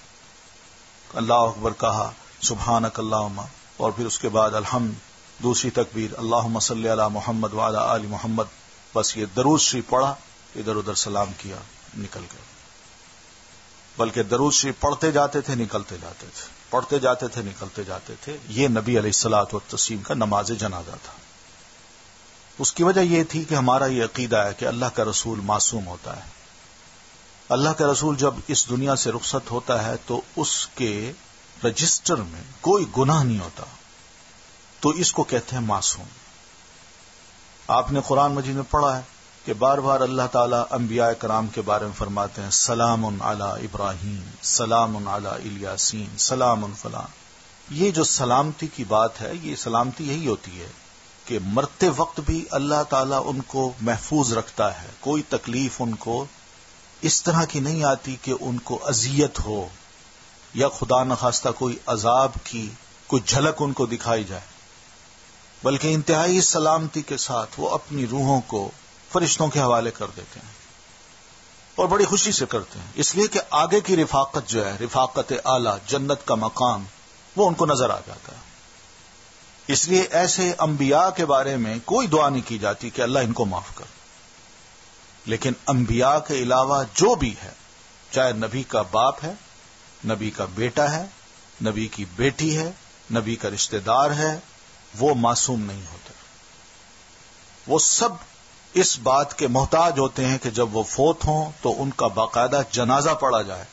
اللہ اکبر کہا، سبحانک اللہم، اور پھر اس کے بعد الحمد، دوسری تکبیر اللہم صلی علی محمد وعلی آل محمد. بس یہ درود شریف پڑھا، ادھر ادھر سلام کیا، نکل گئے. بلکہ درود شریف پڑھتے جاتے تھے، نکلتے جاتے تھے، پڑھتے جاتے تھے، نکلتے جاتے تھے. یہ نبی علیہ الصلوۃ والتسلیم کا نماز جنازہ تھا. اس کی وجہ یہ تھی کہ ہمارا یہ عقیدہ ہے کہ اللہ کا رسول معصوم ہوتا ہے. اللہ کا رسول جب اس دنیا سے رخصت ہوتا ہے تو اس کے رجسٹر میں کوئی گناہ نہیں ہوتا، تو اس کو کہتے ہیں معصوم. آپ نے قرآن مجید میں پڑھا ہے کہ بار بار اللہ تعالیٰ انبیاء کرام کے بارے میں فرماتے ہیں سلام علی ابراہیم، سلام علی الیاسین، سلام فلاں. یہ جو سلامتی کی بات ہے، یہ سلامتی یہی ہوتی ہے کہ مرتے وقت بھی اللہ تعالیٰ ان کو محفوظ رکھتا ہے. کوئی تکلیف ان کو اس طرح کی نہیں آتی کہ ان کو اذیت ہو یا خدا نخواستہ کوئی عذاب کی کوئی جھلک ان کو دکھائی جائے، بلکہ انتہائی سلامتی کے ساتھ وہ اپنی روحوں کو فرشتوں کے حوالے کر دیتے ہیں اور بڑی خوشی سے کرتے ہیں، اس لیے کہ آگے کی رفاقت جو ہے، رفاقت اعلی، جنت کا مقام، وہ ان کو نظر آ جاتا ہے. اس لیے ایسے انبیاء کے بارے میں کوئی دعا نہیں کی جاتی کہ اللہ ان کو معاف کر. لیکن انبیاء کے علاوہ جو بھی ہے، چاہے نبی کا باپ ہے، نبی کا بیٹا ہے، نبی کی بیٹی ہے، نبی کا رشتہ دار ہے، وہ معصوم نہیں ہوتے. وہ سب اس بات کے محتاج ہوتے ہیں کہ جب وہ فوت ہوں تو ان کا باقاعدہ جنازہ پڑھا جائے،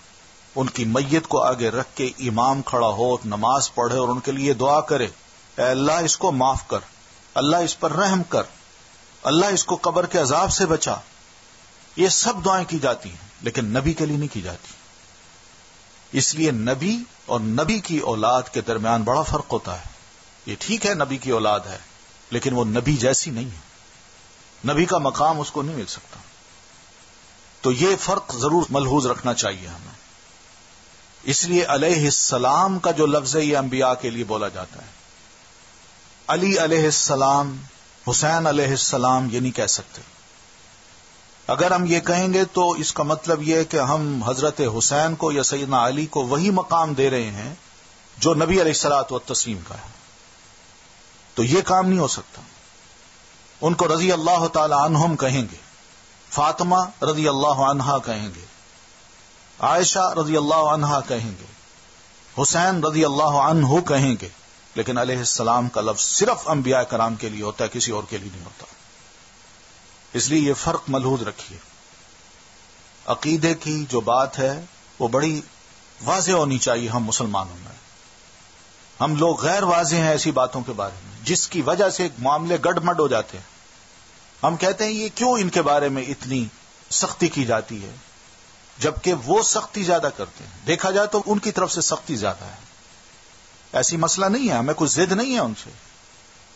ان کی میت کو آگے رکھ کے امام کھڑا ہو، نماز پڑھے اور ان کے لیے دعا کرے، اے اللہ اس کو معاف کر، اللہ اس پر رحم کر، اللہ اس کو قبر کے عذاب سے بچا. یہ سب دعائیں کی جاتی ہیں، لیکن نبی کے لیے نہیں کی جاتی. اس لیے نبی اور نبی کی اولاد کے درمیان بڑا فرق ہوتا ہے. یہ ٹھیک ہے نبی کی اولاد ہے، لیکن وہ نبی جیسی نہیں ہے، نبی کا مقام اس کو نہیں مل سکتا. تو یہ فرق ضرور ملحوظ رکھنا چاہیے ہمیں. اس لیے علیہ السلام کا جو لفظ ہے یہ انبیاء کے لیے بولا جاتا ہے. علی علیہ السلام، حسین علیہ السلام یہ نہیں کہہ سکتے. اگر ہم یہ کہیں گے تو اس کا مطلب یہ ہے کہ ہم حضرت حسین کو یا سیدنا علی کو وہی مقام دے رہے ہیں جو نبی علیہ الصلوۃ والتسلیم کا ہے. تو یہ کام نہیں ہو سکتا. ان کو رضی اللہ تعالی عنہم کہیں گے، فاطمہ رضی اللہ عنہا کہیں گے، عائشہ رضی اللہ عنہا کہیں گے، حسین رضی اللہ عنہ کہیں گے، لیکن علیہ السلام کا لفظ صرف انبیاء کرام کے لیے ہوتا ہے، کسی اور کے لیے نہیں ہوتا. اس لیے یہ فرق ملحوظ رکھیے. عقیدے کی جو بات ہے وہ بڑی واضح ہونی چاہیے ہم مسلمانوں میں. ہم لوگ غیر واضح ہیں ایسی باتوں کے بارے میں، جس کی وجہ سے معاملے گڑمڈ ہو جاتے ہیں. ہم کہتے ہیں یہ کیوں ان کے بارے میں اتنی سختی کی جاتی ہے، جبکہ وہ سختی زیادہ کرتے ہیں. دیکھا جائے تو ان کی طرف سے سختی زیادہ ہے. ایسی مسئلہ نہیں ہے، ہمیں کوئی ضد نہیں ہے ان سے.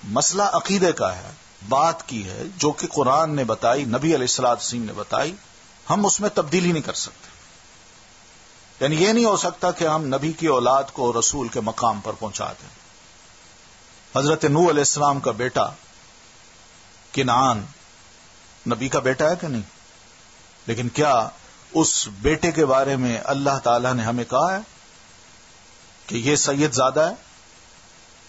مسئلہ عقیدے کا ہے، بات کی ہے جو کہ قرآن نے بتائی، نبی علیہ الصلوۃ والسلام نے بتائی، ہم اس میں تبدیلی نہیں کر سکتے. یعنی یہ نہیں ہو سکتا کہ ہم نبی کی اولاد کو رسول کے مقام پر پہنچا دیں. حضرت نوح علیہ السلام کا بیٹا کنعان نبی کا بیٹا ہے کہ نہیں؟ لیکن کیا اس بیٹے کے بارے میں اللہ تعالی نے ہمیں کہا ہے کہ یہ سید زادہ ہے؟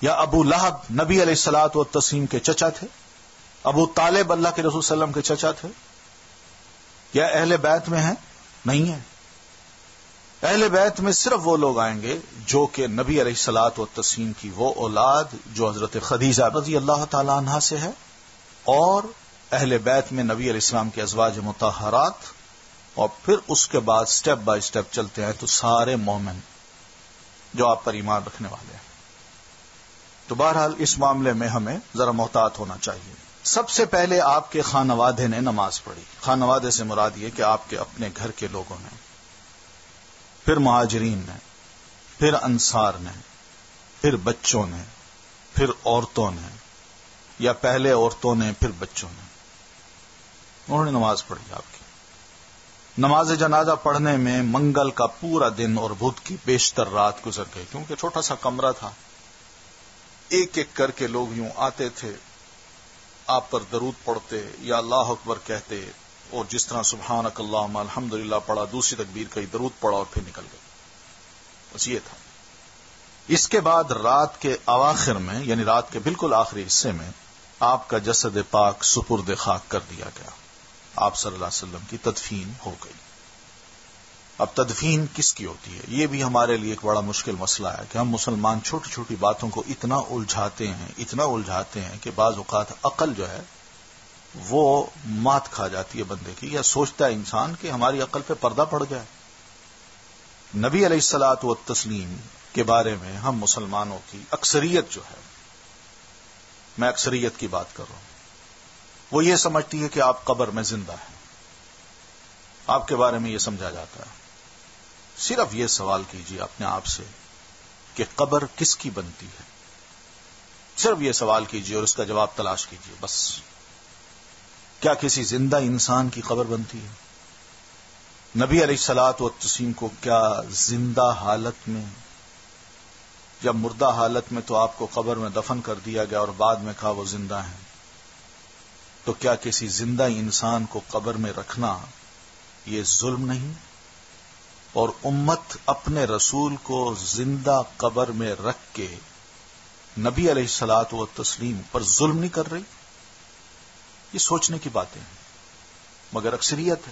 یا ابو لہب نبی علیہ الصلوۃ والتسلیم کے چچا تھے؟ ابو طالب اللہ کے رسول صلی اللہ علیہ وسلم کے چچا تھے؟ یا اہل بیت میں ہیں؟ نہیں ہے. اہل بیت میں صرف وہ لوگ آئیں گے جو کہ نبی علیہ الصلوۃ والتسلیم کی وہ اولاد جو حضرت خدیجہ رضی اللہ تعالی عنہا سے ہے، اور اہل بیت میں نبی علیہ السلام کے ازواج مطہرات، اور پھر اس کے بعد سٹیپ بائی سٹیپ چلتے ہیں تو سارے مومن جو آپ پر ایمان رکھنے والے ہیں۔ تو بہرحال اس معاملے میں ہمیں ذرا محتاط ہونا چاہیے۔ سب سے پہلے آپ کے خانوادے نے نماز پڑھی۔ خانوادے سے مراد یہ کہ آپ کے اپنے گھر کے لوگوں نے، پھر مہاجرین نے، پھر انصار نے، پھر بچوں نے، پھر عورتوں نے، یا پہلے عورتوں نے پھر بچوں نے، انہوں نے نماز پڑھی آپ کی۔ نماز جنازہ پڑھنے میں منگل کا پورا دن اور بدھ کی بیشتر رات گزر گئی، کیونکہ چھوٹا سا کمرہ تھا، ایک ایک کر کے لوگ یوں آتے تھے، آپ پر درود پڑھتے یا اللہ اکبر کہتے، اور جس طرح سبحانک اللہم الحمدللہ پڑھا، دوسری تکبیر کہی، درود پڑھا اور پھر نکل گئے۔ بس یہ تھا۔ اس کے بعد رات کے اواخر میں، یعنی رات کے بالکل آخری حصے میں، آپ کا جسد پاک سپرد خاک کر دیا گیا، آپ صلی اللہ علیہ وسلم کی تدفین ہو گئی۔ اب تدفین کس کی ہوتی ہے، یہ بھی ہمارے لیے ایک بڑا مشکل مسئلہ ہے کہ ہم مسلمان چھوٹی چھوٹی باتوں کو اتنا الجھاتے ہیں کہ بعض اوقات عقل جو ہے وہ مات کھا جاتی ہے بندے کی، یا سوچتا ہے انسان کہ ہماری عقل پہ پردہ پڑ گیا۔ نبی علیہ الصلوۃ والتسلیم کے بارے میں ہم مسلمانوں کی اکثریت جو ہے، میں اکثریت کی بات کر رہا ہوں، وہ یہ سمجھتی ہے کہ آپ قبر میں زندہ ہیں۔ آپ کے بارے میں یہ سمجھا جاتا ہے۔ صرف یہ سوال کیجیے اپنے آپ سے کہ قبر کس کی بنتی ہے، صرف یہ سوال کیجیے اور اس کا جواب تلاش کیجیے بس۔ کیا کسی زندہ انسان کی قبر بنتی ہے؟ نبی علیہ الصلوۃ والتسلیم کو کیا زندہ حالت میں یا مردہ حالت میں تو آپ کو قبر میں دفن کر دیا گیا اور بعد میں کہا وہ زندہ ہیں، تو کیا کسی زندہ انسان کو قبر میں رکھنا یہ ظلم نہیں؟ اور امت اپنے رسول کو زندہ قبر میں رکھ کے نبی علیہ الصلوۃ والتسلیم پر ظلم نہیں کر رہی؟ یہ سوچنے کی باتیں ہیں، مگر اکثریت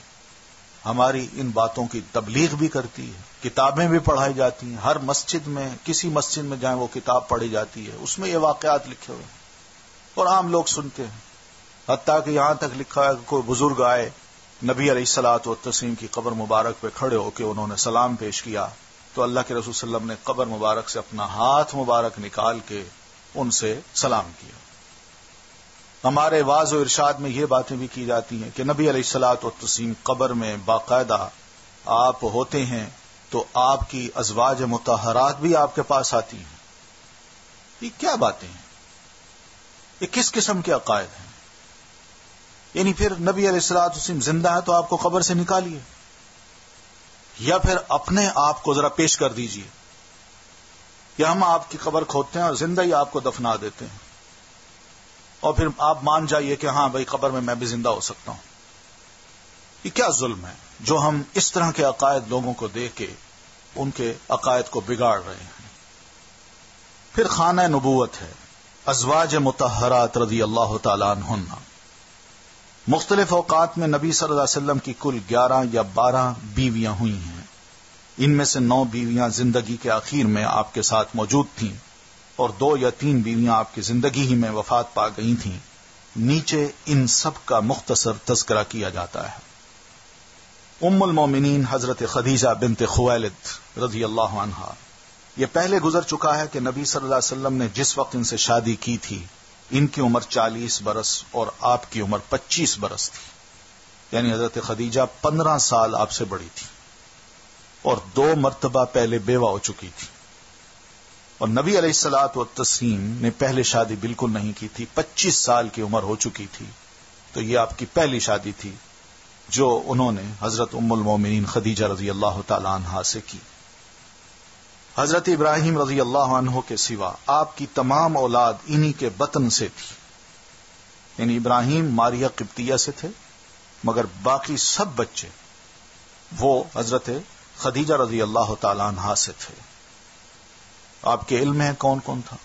ہماری ان باتوں کی تبلیغ بھی کرتی ہے، کتابیں بھی پڑھائی جاتی ہیں، ہر مسجد میں، کسی مسجد میں جائیں وہ کتاب پڑھی جاتی ہے، اس میں یہ واقعات لکھے ہوئے ہیں اور عام لوگ سنتے ہیں، حتیٰ کہ یہاں تک لکھا ہے کہ کوئی بزرگ آئے نبی علیہ الصلوۃ والتسلیم کی قبر مبارک پہ کھڑے ہو کے انہوں نے سلام پیش کیا تو اللہ کے رسول صلی اللہ علیہ وسلم نے قبر مبارک سے اپنا ہاتھ مبارک نکال کے ان سے سلام کیا۔ ہمارے واعظ و ارشاد میں یہ باتیں بھی کی جاتی ہیں کہ نبی علیہ الصلوۃ والتسلیم قبر میں باقاعدہ آپ ہوتے ہیں تو آپ کی ازواج مطہرات بھی آپ کے پاس آتی ہیں۔ یہ کیا باتیں ہیں؟ یہ کس قسم کے عقائد ہیں؟ یعنی پھر نبی علیہ الصلوۃ والتسلیم زندہ ہے تو آپ کو قبر سے نکالیے، یا پھر اپنے آپ کو ذرا پیش کر دیجئے، یا ہم آپ کی قبر کھودتے ہیں اور زندہ ہی آپ کو دفنا دیتے ہیں، اور پھر آپ مان جائیے کہ ہاں بھائی قبر میں بھی زندہ ہو سکتا ہوں۔ یہ کیا ظلم ہے جو ہم اس طرح کے عقائد لوگوں کو دے کے ان کے عقائد کو بگاڑ رہے ہیں۔ پھر خانہ نبوت ہے، ازواج مطہرات رضی اللہ تعالی عنہن۔ مختلف اوقات میں نبی صلی اللہ علیہ وسلم کی کل 11 یا 12 بیویاں ہوئی ہیں، ان میں سے 9 بیویاں زندگی کے آخر میں آپ کے ساتھ موجود تھیں اور 2 یا 3 بیویاں آپ کی زندگی ہی میں وفات پا گئی تھیں۔ نیچے ان سب کا مختصر تذکرہ کیا جاتا ہے۔ ام المومنین حضرت خدیجہ بنت خویلد رضی اللہ عنہا، یہ پہلے گزر چکا ہے کہ نبی صلی اللہ علیہ وسلم نے جس وقت ان سے شادی کی تھی ان کی عمر 40 برس اور آپ کی عمر 25 برس تھی، یعنی حضرت خدیجہ 15 سال آپ سے بڑی تھی اور 2 مرتبہ پہلے بیوہ ہو چکی تھی، اور نبی علیہ الصلوۃ والتسلیم نے پہلے شادی بالکل نہیں کی تھی، 25 سال کی عمر ہو چکی تھی، تو یہ آپ کی پہلی شادی تھی جو انہوں نے حضرت ام المومنین خدیجہ رضی اللہ تعالی عنہا سے کی۔ حضرت ابراہیم رضی اللہ عنہ کے سوا آپ کی تمام اولاد انہی کے بطن سے تھی، یعنی ابراہیم ماریہ قبطیہ سے تھے، مگر باقی سب بچے وہ حضرت خدیجہ رضی اللہ تعالی عنہا سے تھے۔ آپ کے علم ہے کون کون تھا،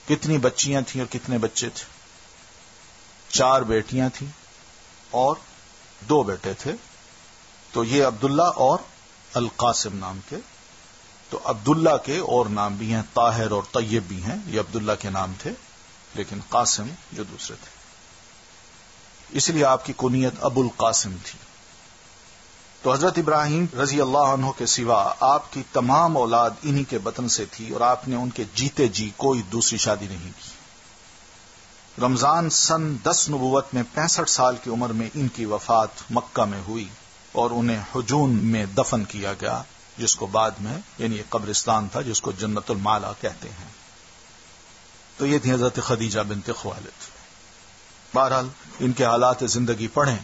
کتنی بچیاں تھیں اور کتنے بچے تھے؟ 4 بیٹیاں تھیں اور 2 بیٹے تھے، تو یہ عبداللہ اور القاسم نام کے تو عبداللہ کے اور نام بھی ہیں، طاہر اور طیب بھی ہیں، یہ عبداللہ کے نام تھے، لیکن قاسم جو دوسرے تھے، اس لیے آپ کی کنیت ابو القاسم تھی۔ تو حضرت ابراہیم رضی اللہ عنہ کے سوا آپ کی تمام اولاد انہی کے بطن سے تھی، اور آپ نے ان کے جیتے جی کوئی دوسری شادی نہیں کی۔ رمضان سن 10 نبوت میں 65 سال کی عمر میں ان کی وفات مکہ میں ہوئی، اور انہیں حجون میں دفن کیا گیا، جس کو بعد میں یعنی ایک قبرستان تھا جس کو جنت المالا کہتے ہیں۔ تو یہ تھی حضرت خدیجہ بنت خویلد۔ بہرحال ان کے حالات زندگی پڑھیں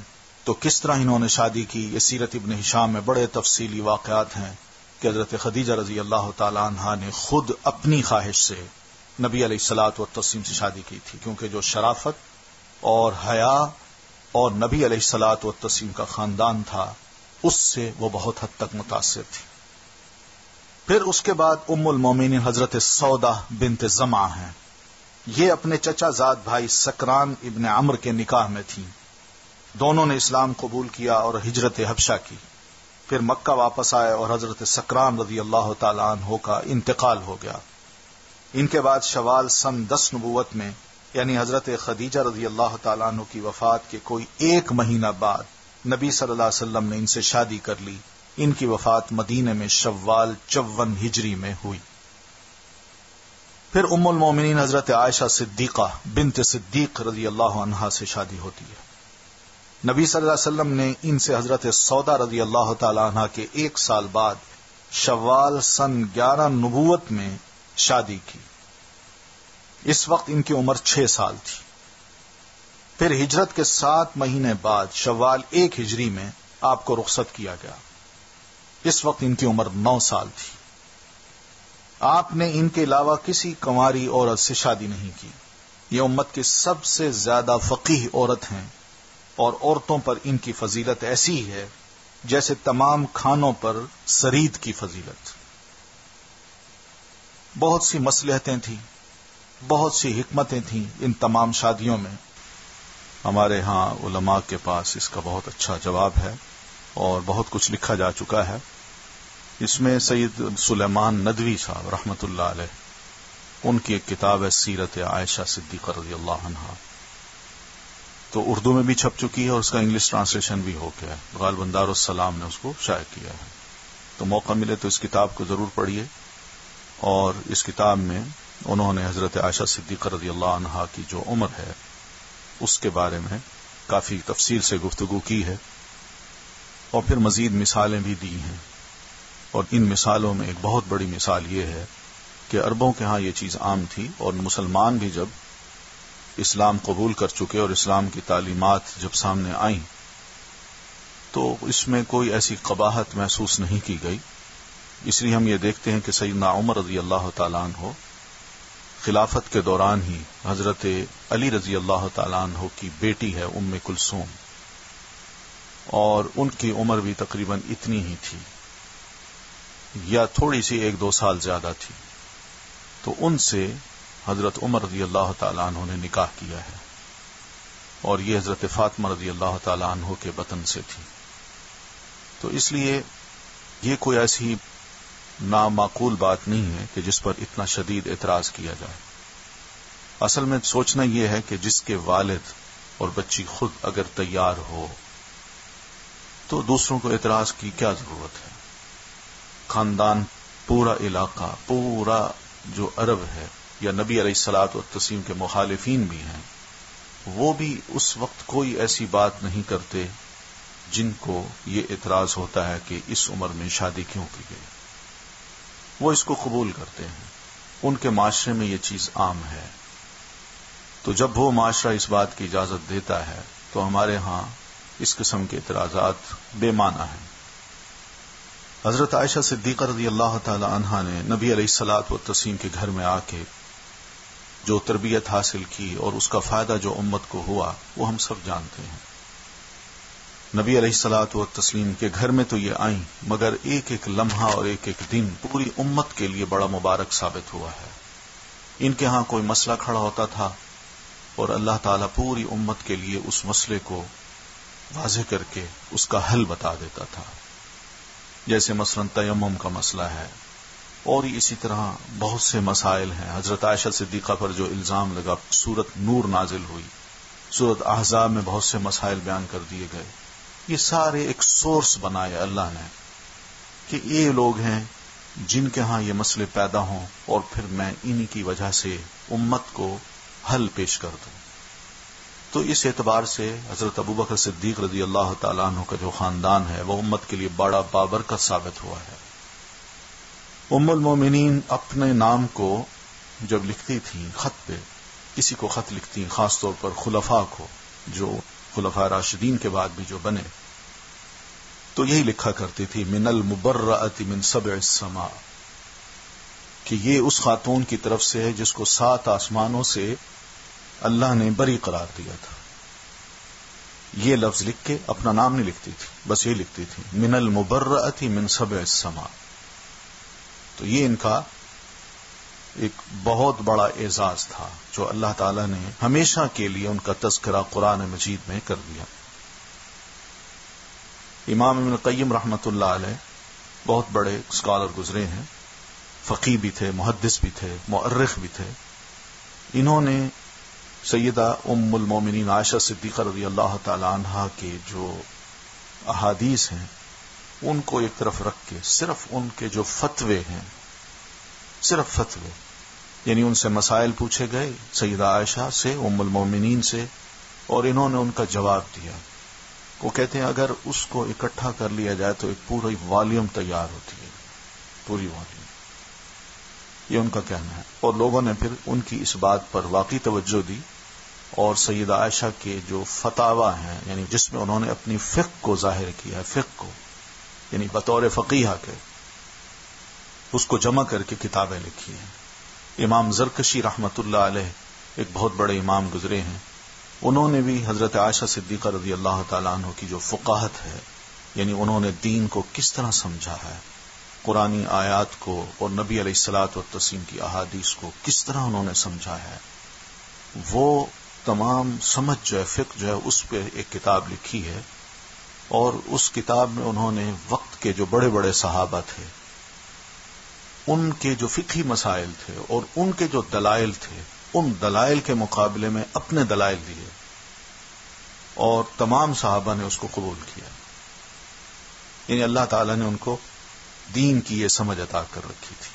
تو کس طرح انہوں نے شادی کی، یہ سیرت ابن ہشام میں بڑے تفصیلی واقعات ہیں کہ حضرت خدیجہ رضی اللہ تعالی عنہا نے خود اپنی خواہش سے نبی علیہ الصلوۃ والتسلیم سے شادی کی تھی، کیونکہ جو شرافت اور حیا اور نبی علیہ الصلوۃ والتسلیم کا خاندان تھا اس سے وہ بہت حد تک متاثر تھی۔ پھر اس کے بعد ام المومنین حضرت سودا بنت زمعہ ہیں، یہ اپنے چچا زاد بھائی سکران ابن عمرو کے نکاح میں تھیں۔ دونوں نے اسلام قبول کیا اور ہجرت حبشہ کی، پھر مکہ واپس آئے اور حضرت سکران رضی اللہ تعالی عنہ کا انتقال ہو گیا۔ ان کے بعد شوال سن 10 نبوت میں یعنی حضرت خدیجہ رضی اللہ تعالی عنہ کی وفات کے کوئی 1 مہینہ بعد نبی صلی اللہ علیہ وسلم نے ان سے شادی کر لی۔ ان کی وفات مدینے میں شوال 54 ہجری میں ہوئی۔ پھر ام المومنین حضرت عائشہ صدیقہ بنت صدیق رضی اللہ عنہا سے شادی ہوتی ہے۔ نبی صلی اللہ علیہ وسلم نے ان سے حضرت سودا رضی اللہ تعالی عنہا کے 1 سال بعد شوال سن 11 نبوت میں شادی کی۔ اس وقت ان کی عمر 6 سال تھی۔ پھر ہجرت کے 7 مہینے بعد شوال 1 ہجری میں آپ کو رخصت کیا گیا، اس وقت ان کی عمر 9 سال تھی۔ آپ نے ان کے علاوہ کسی کنواری عورت سے شادی نہیں کی۔ یہ امت کی سب سے زیادہ فقیہ عورت ہیں، اور عورتوں پر ان کی فضیلت ایسی ہے جیسے تمام کھانوں پر سرید کی فضیلت۔ بہت سی مصلحتیں تھیں، بہت سی حکمتیں تھیں ان تمام شادیوں میں۔ ہمارے ہاں علماء کے پاس اس کا بہت اچھا جواب ہے اور بہت کچھ لکھا جا چکا ہے۔ اس میں سید سلیمان ندوی صاحب رحمت اللہ علیہ، ان کی ایک کتاب ہے سیرت عائشہ صدیقہ رضی اللہ عنہا، تو اردو میں بھی چھپ چکی ہے اور اس کا انگلش ٹرانسلیشن بھی ہو گیا ہے، غالباً دارالسلام نے اس کو شائع کیا ہے۔ تو موقع ملے تو اس کتاب کو ضرور پڑھیے، اور اس کتاب میں انہوں نے حضرت عائشہ صدیقہ رضی اللہ عنہا کی جو عمر ہے اس کے بارے میں کافی تفصیل سے گفتگو کی ہے، اور پھر مزید مثالیں بھی دی ہیں۔ اور ان مثالوں میں ایک بہت بڑی مثال یہ ہے کہ عربوں کے ہاں یہ چیز عام تھی، اور مسلمان بھی جب اسلام قبول کر چکے اور اسلام کی تعلیمات جب سامنے آئیں تو اس میں کوئی ایسی قباحت محسوس نہیں کی گئی۔ اس لیے ہم یہ دیکھتے ہیں کہ سیدنا عمر رضی اللہ تعالیٰ عنہ خلافت کے دوران ہی حضرت علی رضی اللہ تعالیٰ عنہ کی بیٹی ہے ام کلثوم، اور ان کی عمر بھی تقریباً اتنی ہی تھی یا تھوڑی سی 1-2 سال زیادہ تھی، تو ان سے حضرت عمر رضی اللہ تعالیٰ عنہ نے نکاح کیا ہے، اور یہ حضرت فاطمہ رضی اللہ تعالیٰ عنہ کے بطن سے تھی۔ تو اس لیے یہ کوئی ایسی نامعقول بات نہیں ہے کہ جس پر اتنا شدید اعتراض کیا جائے۔ اصل میں سوچنا یہ ہے کہ جس کے والد اور بچی خود اگر تیار ہو تو دوسروں کو اعتراض کی کیا ضرورت ہے۔ خاندان، پورا علاقہ، پورا جو عرب ہے یا نبی علیہ الصلوۃ والتسلیم کے مخالفین بھی ہیں، وہ بھی اس وقت کوئی ایسی بات نہیں کرتے جن کو یہ اعتراض ہوتا ہے کہ اس عمر میں شادی کیوں کی گئی۔ وہ اس کو قبول کرتے ہیں، ان کے معاشرے میں یہ چیز عام ہے۔ تو جب وہ معاشرہ اس بات کی اجازت دیتا ہے تو ہمارے ہاں اس قسم کے اعتراضات بے معنی ہیں۔ حضرت عائشہ صدیقہ رضی اللہ تعالی عنہا نے نبی علیہ الصلوۃ والتسلیم کے گھر میں آ کے جو تربیت حاصل کی اور اس کا فائدہ جو امت کو ہوا وہ ہم سب جانتے ہیں۔ نبی علیہ الصلوۃ والتسلیم کے گھر میں تو یہ آئیں، مگر ایک ایک لمحہ اور ایک ایک دن پوری امت کے لیے بڑا مبارک ثابت ہوا ہے۔ ان کے ہاں کوئی مسئلہ کھڑا ہوتا تھا اور اللہ تعالیٰ پوری امت کے لیے اس مسئلے کو واضح کر کے اس کا حل بتا دیتا تھا۔ جیسے مثلا تیمم کا مسئلہ ہے اور اسی طرح بہت سے مسائل ہیں. حضرت عائشہ صدیقہ پر جو الزام لگا، سورت نور نازل ہوئی، سورت احزاب میں بہت سے مسائل بیان کر دیے گئے. یہ سارے ایک سورس بنایا اللہ نے کہ یہ لوگ ہیں جن کے ہاں یہ مسئلے پیدا ہوں، اور پھر میں انہی کی وجہ سے امت کو حل پیش کر دوں. تو اس اعتبار سے حضرت ابوبکر صدیق رضی اللہ تعالیٰ عنہ کا جو خاندان ہے وہ امت کے لیے بڑا بابرکت ثابت ہوا ہے. ام المومنین اپنے نام کو جب لکھتی تھیں خط پہ، کسی کو خط لکھتی، خاص طور پر خلفاء کو، جو خلفاء راشدین کے بعد بھی جو بنے، تو یہی لکھا کرتی تھی من المبرأۃ من سبع السماء، کہ یہ اس خاتون کی طرف سے ہے جس کو 7 آسمانوں سے اللہ نے بری قرار دیا تھا. یہ لفظ لکھ کے اپنا نام نہیں لکھتی تھی، بس یہ لکھتی تھی من المبرأۃ من سبع السماء. تو یہ ان کا ایک بہت بڑا اعزاز تھا جو اللہ تعالی نے ہمیشہ کے لیے ان کا تذکرہ قرآن مجید میں کر دیا. امام ابن القیم رحمۃ اللہ علیہ بہت بڑے اسکالر گزرے ہیں، فقیہ بھی تھے، محدث بھی تھے، مؤرخ بھی تھے. انہوں نے سیدہ ام المومنین عائشہ صدیقہ رضی اللہ تعالی عنہا کے جو احادیث ہیں ان کو ایک طرف رکھ کے صرف ان کے جو فتوے ہیں، صرف فتوے، یعنی ان سے مسائل پوچھے گئے سیدہ عائشہ سے، ام المومنین سے، اور انہوں نے ان کا جواب دیا. وہ کہتے ہیں اگر اس کو اکٹھا کر لیا جائے تو ایک پوری والیوم تیار ہوتی ہے، پوری والیوم. یہ ان کا کہنا ہے. اور لوگوں نے پھر ان کی اس بات پر واقعی توجہ دی، اور سیدہ عائشہ کے جو فتاوی ہیں، یعنی جس میں انہوں نے اپنی فقہ کو ظاہر کیا ہے، فقہ کو یعنی بطور فقیہ کے، اس کو جمع کر کے کتابیں لکھی ہیں. امام زرکشی رحمت اللہ علیہ ایک بہت بڑے امام گزرے ہیں، انہوں نے بھی حضرت عائشہ صدیقہ رضی اللہ تعالیٰ عنہ کی جو فقاہت ہے، یعنی انہوں نے دین کو کس طرح سمجھا ہے، قرآنی آیات کو اور نبی علیہ الصلوۃ والتسلیم کی احادیث کو کس طرح انہوں نے سمجھا ہے، وہ تمام سمجھ جو ہے، فقہ جو ہے، اس پہ ایک کتاب لکھی ہے. اور اس کتاب میں انہوں نے وقت کے جو بڑے بڑے صحابہ تھے ان کے جو فقہی مسائل تھے اور ان کے جو دلائل تھے، ان دلائل کے مقابلے میں اپنے دلائل دیے، اور تمام صحابہ نے اس کو قبول کیا. یعنی اللہ تعالیٰ نے ان کو دین کی یہ سمجھ عطا کر رکھی تھی.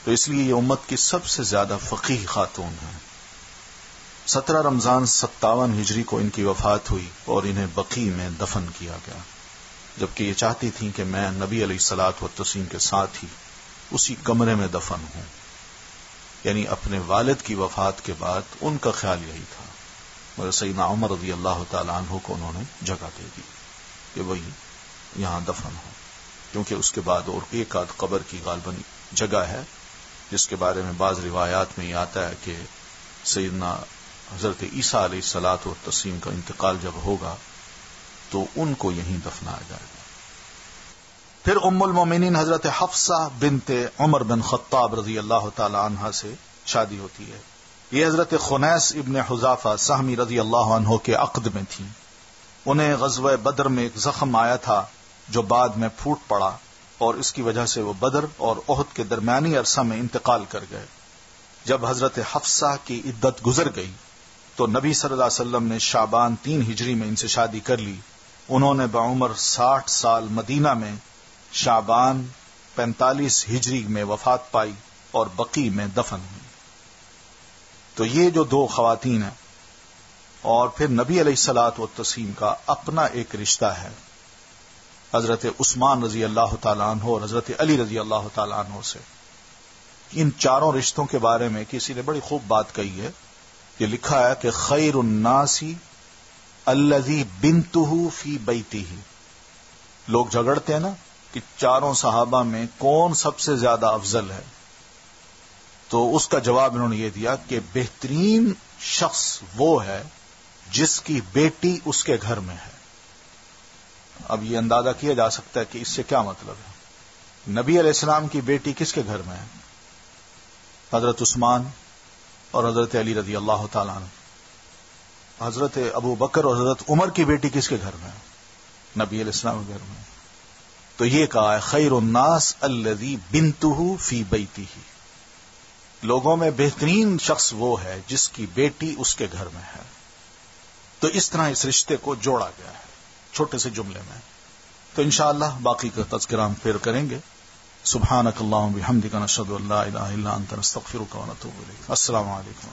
تو اس لیے یہ امت کی سب سے زیادہ فقیہ خاتون ہیں. 17 رمضان 57 ہجری کو ان کی وفات ہوئی اور انہیں بقیع میں دفن کیا گیا، جبکہ یہ چاہتی تھیں کہ میں نبی علیہ الصلوۃ والتسلیم کے ساتھ ہی اسی کمرے میں دفن ہوں. یعنی اپنے والد کی وفات کے بعد ان کا خیال یہی تھا، مگر سیدنا عمر رضی اللہ تعالی عنہ کو انہوں نے جگہ دے دی کہ وہی یہاں دفن ہو، کیونکہ اس کے بعد اور ایک آدھ قبر کی غالباً جگہ ہے جس کے بارے میں بعض روایات میں یہ آتا ہے کہ سیدنا حضرت عیسیٰ علیہ الصلوۃ والتسلیم کا انتقال جب ہوگا تو ان کو یہیں دفنایا جائے گا. پھر ام المومنین حضرت حفصہ بنت عمر بن خطاب رضی اللہ تعالی عنہا سے شادی ہوتی ہے. یہ حضرت خنیس ابن حذافہ سہمی رضی اللہ عنہ کے عقد میں تھی. انہیں غزوہ بدر میں ایک زخم آیا تھا جو بعد میں پھوٹ پڑا، اور اس کی وجہ سے وہ بدر اور احد کے درمیانی عرصہ میں انتقال کر گئے. جب حضرت حفصہ کی عدت گزر گئی تو نبی صلی اللہ علیہ وسلم نے شعبان 3 ہجری میں ان سے شادی کر لی. انہوں نے بعمر 60 سال مدینہ میں شعبان 45 ہجری میں وفات پائی اور بقیع میں دفن ہوئی. تو یہ جو 2 خواتین ہیں، اور پھر نبی علیہ الصلوۃ والتسلیم کا اپنا ایک رشتہ ہے حضرت عثمان رضی اللہ تعالیٰ عنہ اور حضرت علی رضی اللہ تعالیٰ عنہ سے. ان چاروں رشتوں کے بارے میں کسی نے بڑی خوب بات کہی ہے، یہ لکھا ہے کہ خیر الناس الذی بنتہ فی بیتہ. لوگ جھگڑتے ہیں نا کہ چاروں صحابہ میں کون سب سے زیادہ افضل ہے، تو اس کا جواب انہوں نے یہ دیا کہ بہترین شخص وہ ہے جس کی بیٹی اس کے گھر میں ہے. اب یہ اندازہ کیا جا سکتا ہے کہ اس سے کیا مطلب ہے. نبی علیہ السلام کی بیٹی کس کے گھر میں ہے؟ حضرت عثمان اور حضرت علی رضی اللہ تعالیٰ عنہ. حضرت ابو بکر اور حضرت عمر کی بیٹی کس کے گھر میں ہے؟ نبی علیہ السلام کے گھر میں. تو یہ کہا ہے خیر الناس الذی بنتہ فی بیتہ، لوگوں میں بہترین شخص وہ ہے جس کی بیٹی اس کے گھر میں ہے. تو اس طرح اس رشتے کو جوڑا گیا ہے چھوٹے سے جملے میں. تو انشاءاللہ باقی کا تذکرہ ہم پھر کریں گے. سبحانک اللہم بحمدک نشہد ان لا الہ الا انت نستغفرک ونتوب الیک. السلام علیکم.